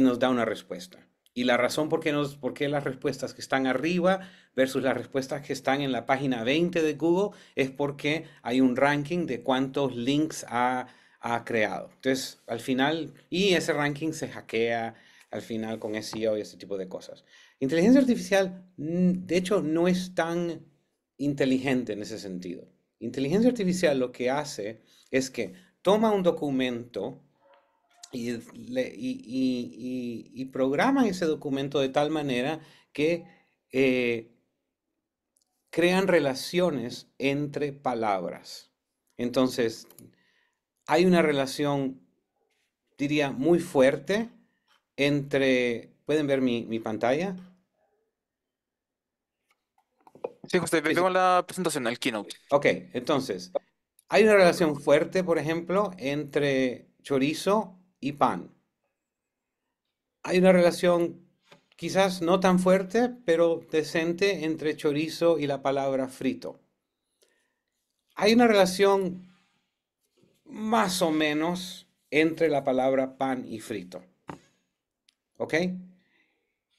nos da una respuesta. Y la razón por qué las respuestas que están arriba versus las respuestas que están en la página 20 de Google es porque hay un ranking de cuántos links ha creado. Entonces, al final, y ese ranking se hackea al final con SEO y ese tipo de cosas. Inteligencia artificial, de hecho, no es tan inteligente en ese sentido. Inteligencia artificial lo que hace es que toma un documento y programa ese documento de tal manera que crean relaciones entre palabras. Entonces, hay una relación, diría, muy fuerte entre... ¿Pueden ver mi pantalla? Sí, José, vemos la presentación, el keynote. Ok, entonces, hay una relación fuerte, por ejemplo, entre chorizo y pan. Hay una relación quizás no tan fuerte, pero decente entre chorizo y la palabra frito. Hay una relación más o menos entre la palabra pan y frito. ¿ok?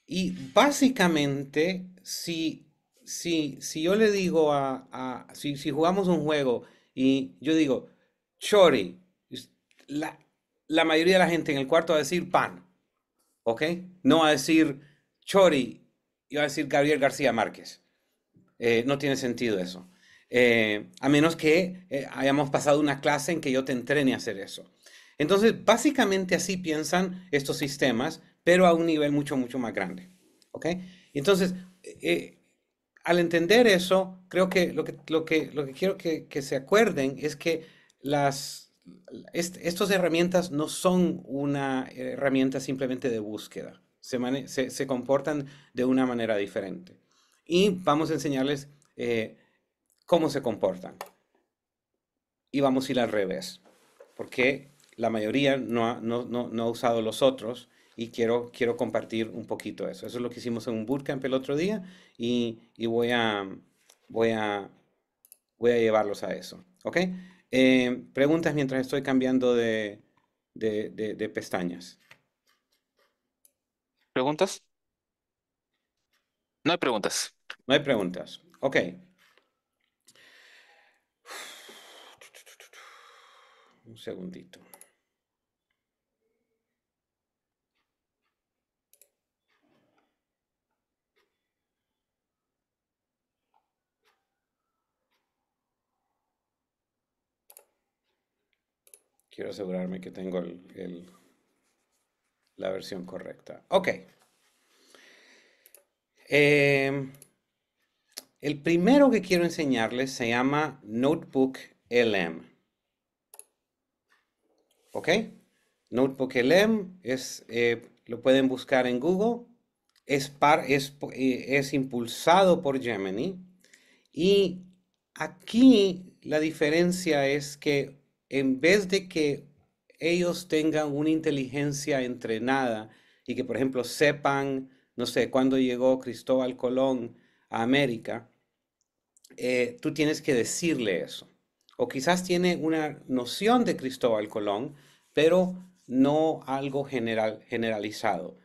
Y básicamente, si yo le digo si jugamos un juego y yo digo, Chori, la, la mayoría de la gente en el cuarto va a decir pan, ¿ok? No va a decir Chori, y va a decir Gabriel García Márquez. No tiene sentido eso. A menos que hayamos pasado una clase en que yo te entrene a hacer eso. Entonces, básicamente así piensan estos sistemas, pero a un nivel mucho, mucho más grande. ¿Ok? Entonces, eh, al entender eso, creo que lo que quiero que se acuerden es que estas herramientas no son una herramienta simplemente de búsqueda. Se comportan de una manera diferente. Y vamos a enseñarles cómo se comportan. Y vamos a ir al revés, porque la mayoría no ha usado los otros y quiero compartir un poquito eso. Eso es lo que hicimos en un bootcamp el otro día y voy a, voy a llevarlos a eso. ¿Ok? Preguntas mientras estoy cambiando de pestañas. ¿Preguntas? No hay preguntas. No hay preguntas. Ok. Un segundito. Quiero asegurarme que tengo la versión correcta. Ok. El primero que quiero enseñarles se llama Notebook LM. ¿Ok? Notebook LM lo pueden buscar en Google. Es impulsado por Gemini. Y aquí la diferencia es que en vez de que ellos tengan una inteligencia entrenada y que, por ejemplo, sepan, no sé, cuándo llegó Cristóbal Colón a América, tú tienes que decirle eso. O quizás tiene una noción de Cristóbal Colón, pero no algo generalizado.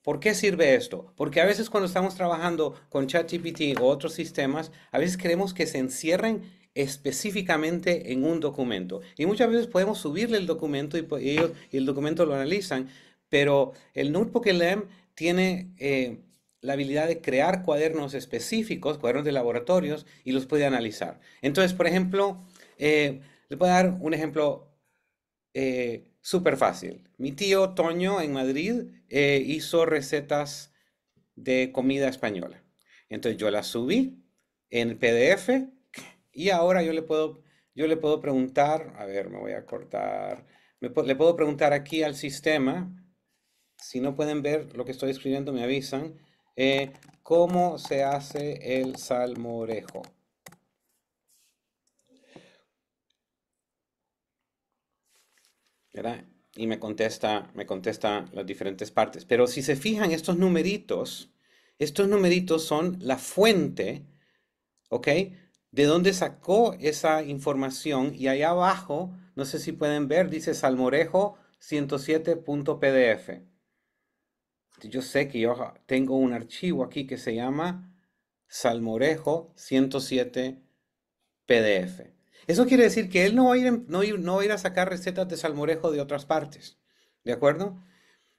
¿Por qué sirve esto? Porque a veces cuando estamos trabajando con ChatGPT o otros sistemas, a veces queremos que se encierren específicamente en un documento. Y muchas veces podemos subirle el documento y el documento lo analizan, pero el Notebook LM tiene la habilidad de crear cuadernos específicos, cuadernos de laboratorios, y los puede analizar. Entonces, por ejemplo, le puedo dar un ejemplo súper fácil. Mi tío Toño en Madrid hizo recetas de comida española. Entonces yo las subí en PDF y ahora yo le puedo preguntar, a ver, me voy a cortar, le puedo preguntar aquí al sistema, si no pueden ver lo que estoy escribiendo me avisan, ¿cómo se hace el salmorejo? ¿Verdad? Y me contesta las diferentes partes. Pero si se fijan, estos numeritos son la fuente, ¿ok? De dónde sacó esa información. Y allá abajo, no sé si pueden ver, dice salmorejo 107.pdf. Yo sé que yo tengo un archivo aquí que se llama salmorejo 107 PDF. Eso quiere decir que él no va a ir a sacar recetas de salmorejo de otras partes. ¿De acuerdo?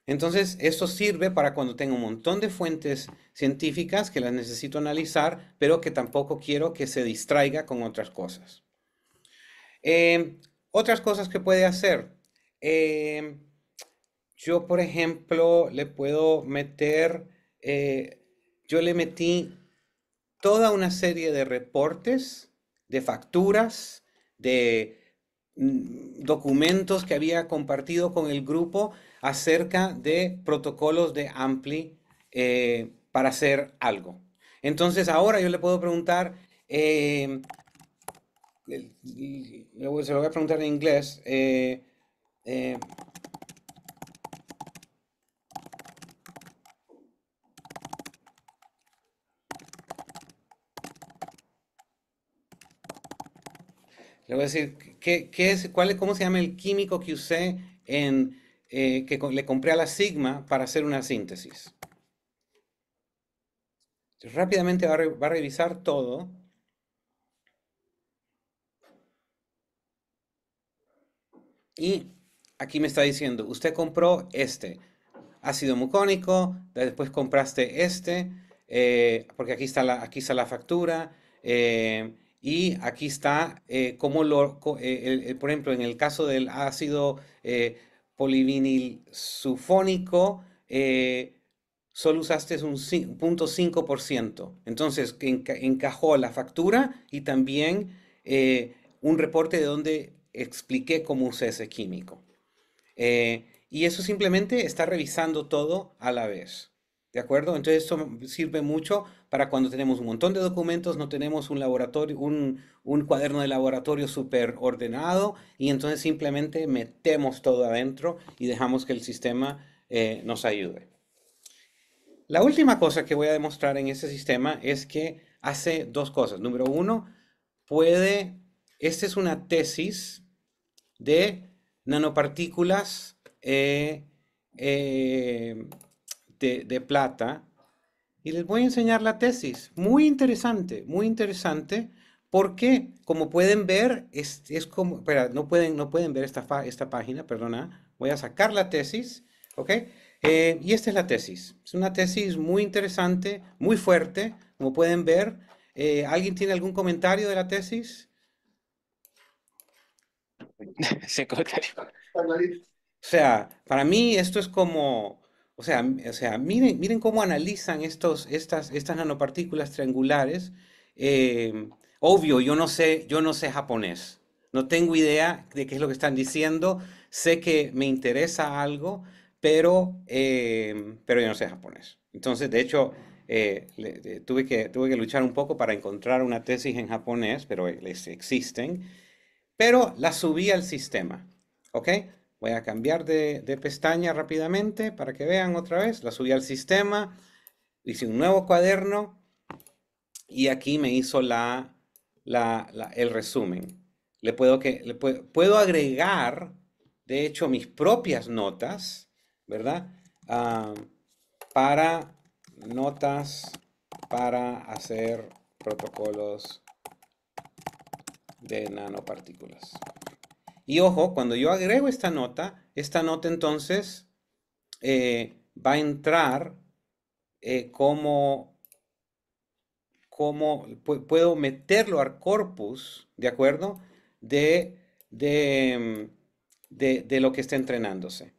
Entonces, esto sirve para cuando tengo un montón de fuentes científicas que las necesito analizar, pero que tampoco quiero que se distraiga con otras cosas. Otras cosas que puede hacer. Eh, yo, por ejemplo, le puedo meter, yo le metí toda una serie de reportes, de facturas, de documentos que había compartido con el grupo acerca de protocolos de Ampli para hacer algo. Entonces ahora yo le puedo preguntar, se lo voy a preguntar en inglés, eh, le voy a decir, ¿cómo se llama el químico que usé en le compré a la Sigma para hacer una síntesis. Entonces, rápidamente va a revisar todo. Y aquí me está diciendo, usted compró este ácido mucónico, después compraste este, porque aquí está la factura, y aquí está por ejemplo, en el caso del ácido polivinil sulfónico, solo usaste un 0.5%. Entonces, que encajó la factura y también un reporte de donde expliqué cómo usé ese químico. Y eso simplemente está revisando todo a la vez. ¿De acuerdo? Entonces esto sirve mucho para cuando tenemos un montón de documentos, no tenemos un laboratorio, un cuaderno de laboratorio súper ordenado y entonces simplemente metemos todo adentro y dejamos que el sistema nos ayude. La última cosa que voy a demostrar en ese sistema es que hace dos cosas. Número uno, esta es una tesis de nanopartículas de plata y les voy a enseñar la tesis. Muy interesante, porque como pueden ver, es como, espera, no pueden ver esta página, perdona, voy a sacar la tesis, ¿ok? Y esta es la tesis. Es una tesis muy interesante, muy fuerte, como pueden ver. ¿Alguien tiene algún comentario de la tesis? Sin comentario. O sea, para mí esto es como, miren cómo analizan estas nanopartículas triangulares. Obvio, yo no sé japonés. No tengo idea de qué es lo que están diciendo. Sé que me interesa algo, pero yo no sé japonés. Entonces, de hecho, tuve que luchar un poco para encontrar una tesis en japonés, pero existen. Pero la subí al sistema. ¿Ok? Voy a cambiar de pestaña rápidamente para que vean otra vez. La subí al sistema, hice un nuevo cuaderno y aquí me hizo el resumen. Puedo agregar, de hecho, mis propias notas, ¿verdad? Para notas para hacer protocolos de nanopartículas. Y ojo, cuando yo agrego esta nota entonces va a entrar puedo meterlo al corpus, ¿de acuerdo? De lo que está entrenándose.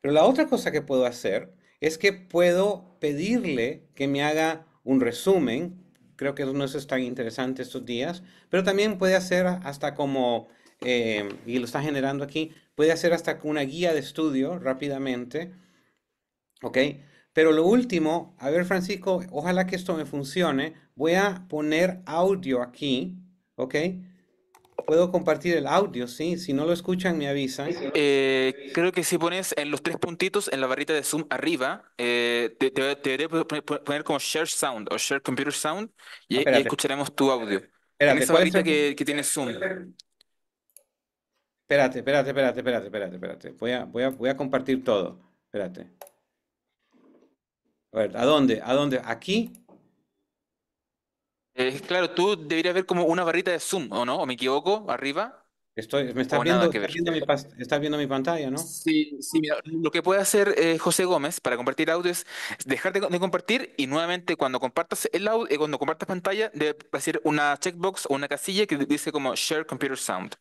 Pero la otra cosa que puedo hacer es que puedo pedirle que me haga un resumen. Creo que no es tan interesante estos días, pero también puede hacer hasta como, y lo está generando aquí, puede hacer hasta una guía de estudio rápidamente, ¿ok? Pero lo último, a ver Francisco, ojalá que esto me funcione, voy a poner audio aquí, ¿ok? Puedo compartir el audio, ¿sí? Si no lo escuchan, me avisan. Creo que si pones en los tres puntitos en la barrita de zoom arriba, te debería poner como Share Sound o Share Computer Sound y ahí Espérate, escucharemos tu audio. En espérate, esa ¿cuál es barrita el? que tiene zoom. Espérate. Voy a compartir todo. Espérate. A ver, ¿a dónde? ¿A dónde? ¿Aquí? Claro, tú deberías ver como una barrita de zoom, ¿o no? ¿O me equivoco? ¿Arriba? ¿Me estás ¿O nada viendo? que ver? Estás viendo mi pantalla, ¿no? Sí, sí, mira, lo que puede hacer José Gómez para compartir audio es dejar de compartir y nuevamente cuando compartas el audio, cuando compartas pantalla, debe hacer una checkbox o una casilla que dice como Share Computer Sound.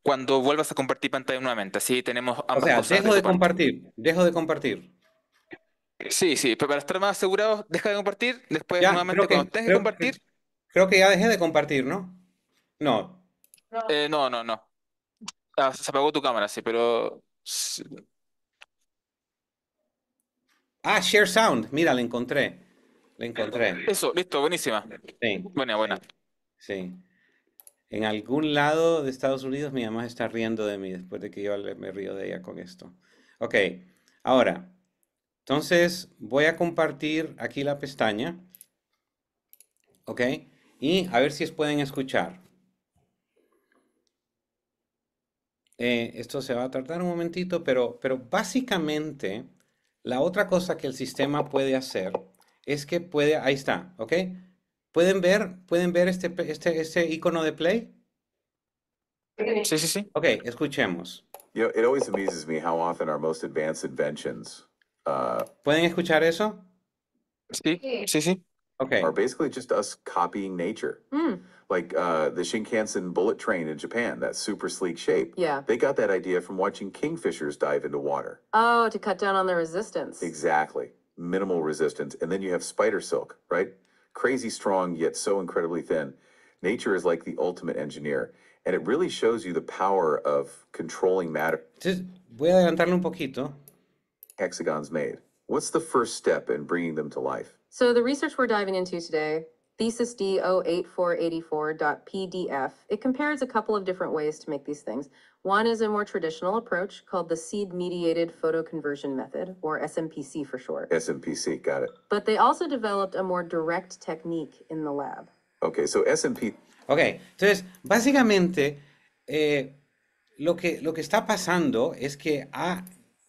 Cuando vuelvas a compartir pantalla nuevamente, así tenemos O ambas sea, cosas de tu parte. dejo de compartir. Sí, sí, pero para estar más asegurados, deja de compartir, después Ya, nuevamente cuando tengas que compartir, creo que ya dejé de compartir, ¿no? No. no, no, no. Ah, se apagó tu cámara, sí, pero sí. Ah, Share Sound. Mira, la encontré. La encontré. Eso, listo, buenísima. Sí, Buena, buena. sí. En algún lado de Estados Unidos mi mamá está riendo de mí después de que me río de ella con esto. Ok, ahora, entonces voy a compartir aquí la pestaña, ok, y a ver si pueden escuchar. Esto se va a tardar un momentito, pero básicamente la otra cosa que el sistema puede hacer es que puede, ahí está, ¿ok? ¿Pueden ver este icono de play? Sí, sí, sí. Ok, escuchemos. You know, it always amuses me how often our most advanced inventions ¿Pueden escuchar eso? Sí, sí, sí. Ok. are basically just us copying nature. Like the Shinkansen bullet train in Japan, that super sleek shape. Yeah. They got that idea from watching kingfishers dive into water. Oh, to cut down on the resistance. Exactly. Minimal resistance. And then you have spider silk, right? Crazy strong, yet so incredibly thin. Nature is like the ultimate engineer. And it really shows you the power of controlling matter Entonces, voy a adelantarle un poquito. hexagons made. What's the first step in bringing them to life? So the research we're diving into today, thesis D08484.pdf, it compares a couple of different ways to make these things. One is a more traditional approach called the seed-mediated photoconversion method, or SMPC for short. SMPC, got it. But they also developed a more direct technique in the lab. Okay, so SMP. Ok, entonces, básicamente, lo que está pasando es que ha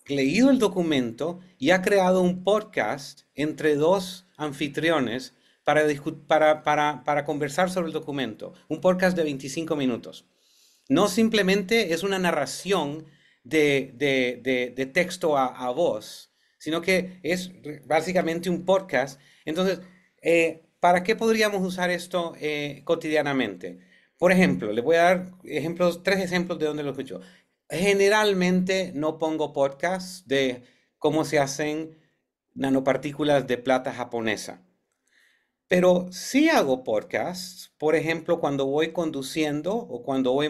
leído el documento y ha creado un podcast entre dos anfitriones para conversar sobre el documento. Un podcast de 25 minutos. No simplemente es una narración de texto a voz, sino que es básicamente un podcast. Entonces, ¿para qué podríamos usar esto cotidianamente? Por ejemplo, le voy a dar tres ejemplos de donde lo escucho. Generalmente no pongo podcasts de cómo se hacen nanopartículas de plata japonesa. Pero sí hago podcasts, por ejemplo, cuando voy conduciendo o cuando voy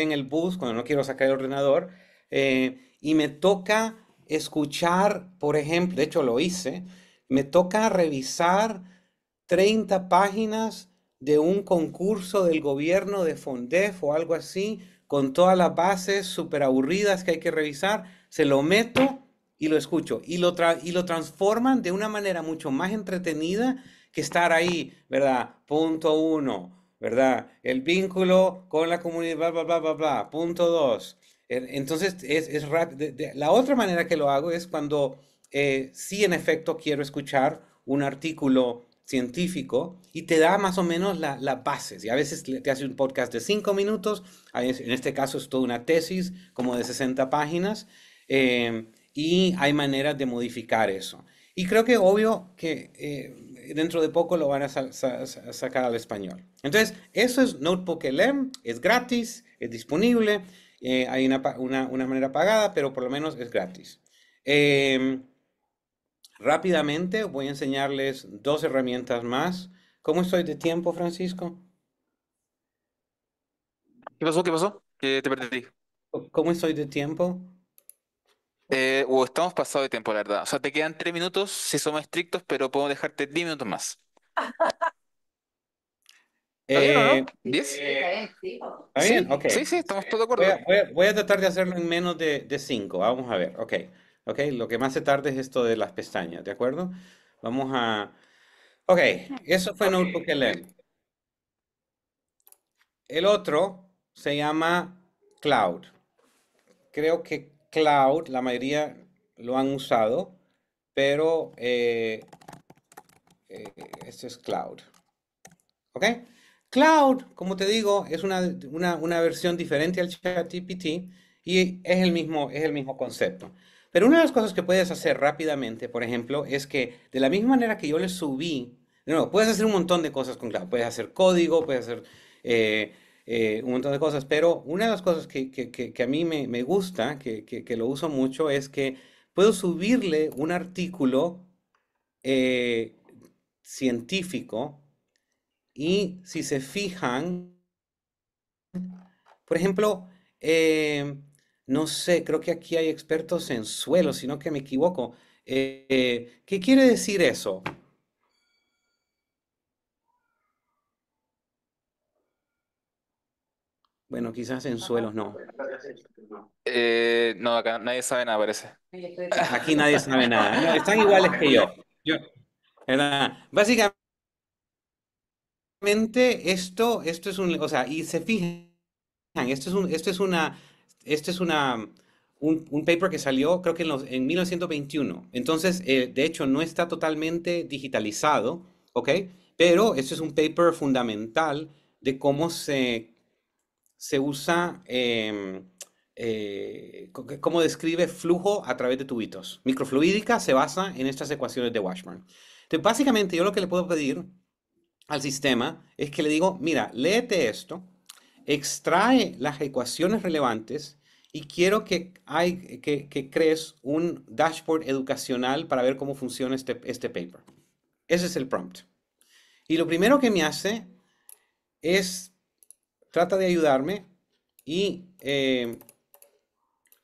en el bus, cuando no quiero sacar el ordenador, y me toca escuchar, por ejemplo, de hecho lo hice, me toca revisar 30 páginas de un concurso del gobierno de Fondef o algo así, con todas las bases súper aburridas que hay que revisar, se lo meto y lo escucho. Y lo transforman de una manera mucho más entretenida que estar ahí, ¿verdad? Punto 1, ¿verdad? El vínculo con la comunidad, bla, bla, bla, bla, bla. Punto 2. Entonces, es rápido. La otra manera que lo hago es cuando sí, en efecto, quiero escuchar un artículo científico y te da más o menos las bases. Y a veces te hace un podcast de 5 minutos, en este caso es toda una tesis como de 60 páginas, y hay maneras de modificar eso. Y creo que obvio que dentro de poco lo van a sacar al español. Entonces, eso es Notebook LM, es gratis, es disponible, hay una manera pagada, pero por lo menos es gratis. Rápidamente voy a enseñarles dos herramientas más. ¿Cómo estoy de tiempo, Francisco? ¿Qué pasó? ¿Qué pasó? Que te perdí. ¿Cómo estoy de tiempo? O estamos pasados de tiempo, la verdad. O sea, te quedan 3 minutos si somos estrictos, pero puedo dejarte 10 minutos más. ¿Está bien o no? ¿10? ¿Está bien? Ok. Sí, sí, estamos todos de acuerdo. Voy a tratar de hacerlo en menos de 5. Vamos a ver. Ok. Ok. Lo que más se tarde es esto de las pestañas. ¿De acuerdo? Vamos a... Ok. Eso fue Notebook LM. El otro se llama Cloud. Creo que Cloud, la mayoría lo han usado, pero este es Cloud. ¿Ok? Cloud, como te digo, es una versión diferente al ChatGPT y es el mismo concepto. Pero una de las cosas que puedes hacer rápidamente, por ejemplo, es que de la misma manera que yo le subí, no, puedes hacer un montón de cosas con Cloud. Puedes hacer código, puedes hacer un montón de cosas, pero una de las cosas que a mí me gusta, que lo uso mucho, es que puedo subirle un artículo científico y si se fijan, por ejemplo, no sé, creo que aquí hay expertos en suelo, si no que me equivoco. ¿Qué quiere decir eso? Bueno, quizás en suelos no. No, acá nadie sabe nada, parece. Aquí nadie sabe nada. No, están iguales que yo. ¿Verdad? Básicamente, esto es un... O sea, y se fijan, este es un paper que salió creo que en 1921. Entonces, de hecho, no está totalmente digitalizado, ¿ok? Pero este es un paper fundamental de cómo se usa, cómo describe flujo a través de tubitos. Microfluídica se basa en estas ecuaciones de Washburn. Entonces, básicamente, yo lo que le puedo pedir al sistema es que le digo, mira, léete esto, extrae las ecuaciones relevantes y quiero que crees un dashboard educacional para ver cómo funciona este paper. Ese es el prompt. Y lo primero que me hace es, trata de ayudarme y,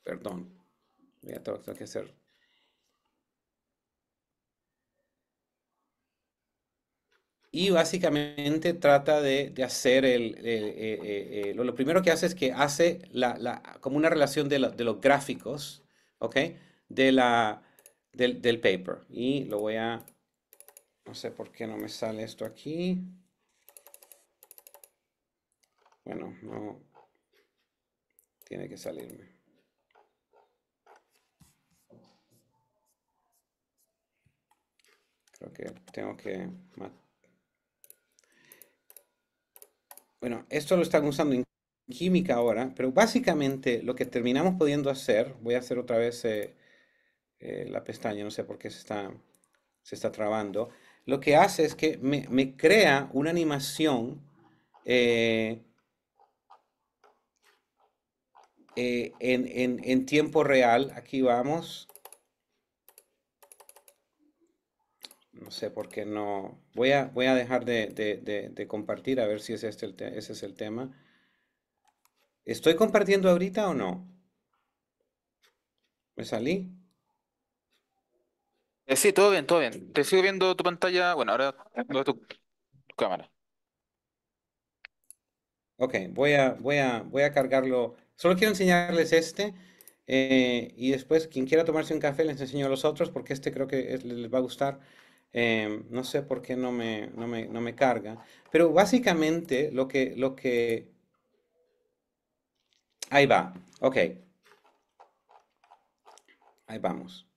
perdón, voy a tengo que hacer. Y básicamente trata de hacer lo primero que hace es que hace como una relación de los gráficos, ¿ok? Del paper. Y lo voy a, no sé por qué no me sale esto aquí. Bueno, no, tiene que salirme. Creo que tengo que... Bueno, esto lo están usando en química ahora, pero básicamente lo que terminamos pudiendo hacer, voy a hacer otra vez la pestaña, no sé por qué se está trabando. Lo que hace es que me crea una animación en tiempo real. Aquí vamos. No sé por qué no. Voy a dejar de compartir a ver si es ese es el tema. ¿Estoy compartiendo ahorita o no? ¿Me salí? Sí, todo bien, todo bien. Te sigo viendo tu pantalla. Bueno, ahora veo tu cámara. Ok, voy a cargarlo. Solo quiero enseñarles este. Y después, quien quiera tomarse un café, les enseño los otros, porque este creo que les va a gustar. No sé por qué no me carga. Pero básicamente lo que... Ahí va. Ok. Ahí vamos.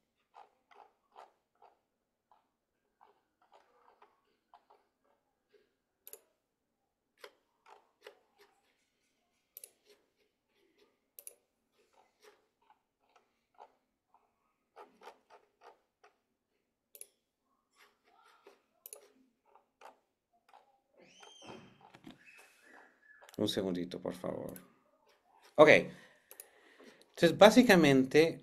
Un segundito, por favor. Ok. Entonces, básicamente,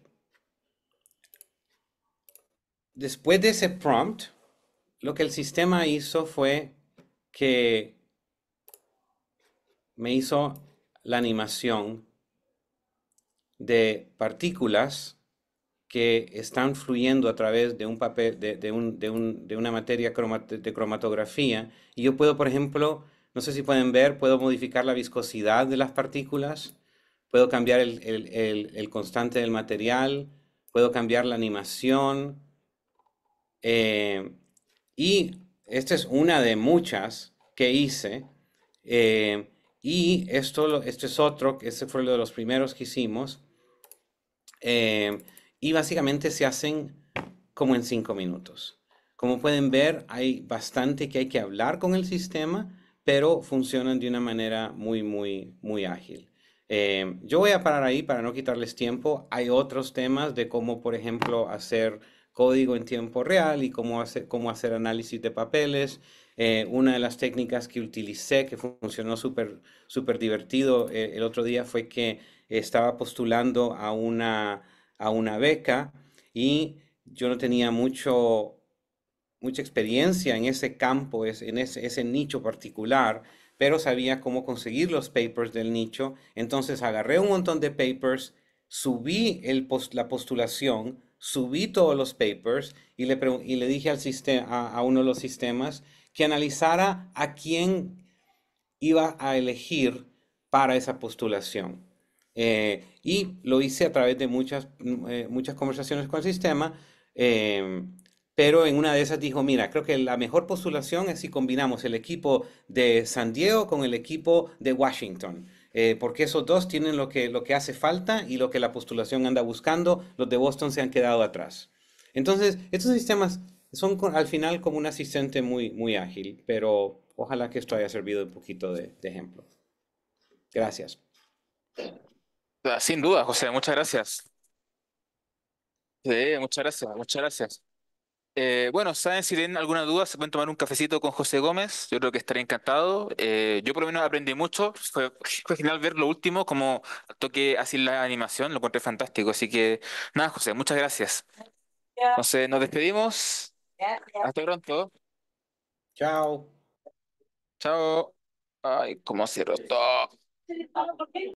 después de ese prompt, lo que el sistema hizo fue que me hizo la animación de partículas que están fluyendo a través de un papel, de una materia de cromatografía. Y yo puedo, por ejemplo, no sé si pueden ver, puedo modificar la viscosidad de las partículas, puedo cambiar el constante del material, puedo cambiar la animación. Y esta es una de muchas que hice. Y este es otro, este fue uno de los primeros que hicimos. Y básicamente se hacen como en 5 minutos. Como pueden ver, hay bastante que hay que hablar con el sistema, pero funcionan de una manera muy ágil. Yo voy a parar ahí para no quitarles tiempo. Hay otros temas de cómo, por ejemplo, hacer código en tiempo real y cómo hacer análisis de papeles. Una de las técnicas que utilicé, que funcionó súper divertido el otro día, fue que estaba postulando a una beca y yo no tenía mucha experiencia en ese campo, en ese nicho particular, pero sabía cómo conseguir los papers del nicho. Entonces agarré un montón de papers, subí la postulación, subí todos los papers y le dije al a uno de los sistemas que analizara a quién iba a elegir para esa postulación. Y lo hice a través de muchas conversaciones con el sistema, pero en una de esas dijo, mira, creo que la mejor postulación es si combinamos el equipo de San Diego con el equipo de Washington. porque esos dos tienen lo que hace falta y lo que la postulación anda buscando. Los de Boston se han quedado atrás. Entonces, estos sistemas son al final como un asistente muy, muy ágil, pero ojalá que esto haya servido un poquito de ejemplo. Gracias. Sin duda, José, muchas gracias. Sí, muchas gracias, muchas gracias. Bueno, ¿saben si tienen alguna duda? Se pueden tomar un cafecito con José Gómez. Yo creo que estaré encantado. Yo por lo menos aprendí mucho. Fue genial ver lo último, como toque así la animación. Lo encontré fantástico. Así que nada, José, muchas gracias. Entonces, nos despedimos. Hasta pronto. Chao. Chao. Ay, ¿cómo cierro esto?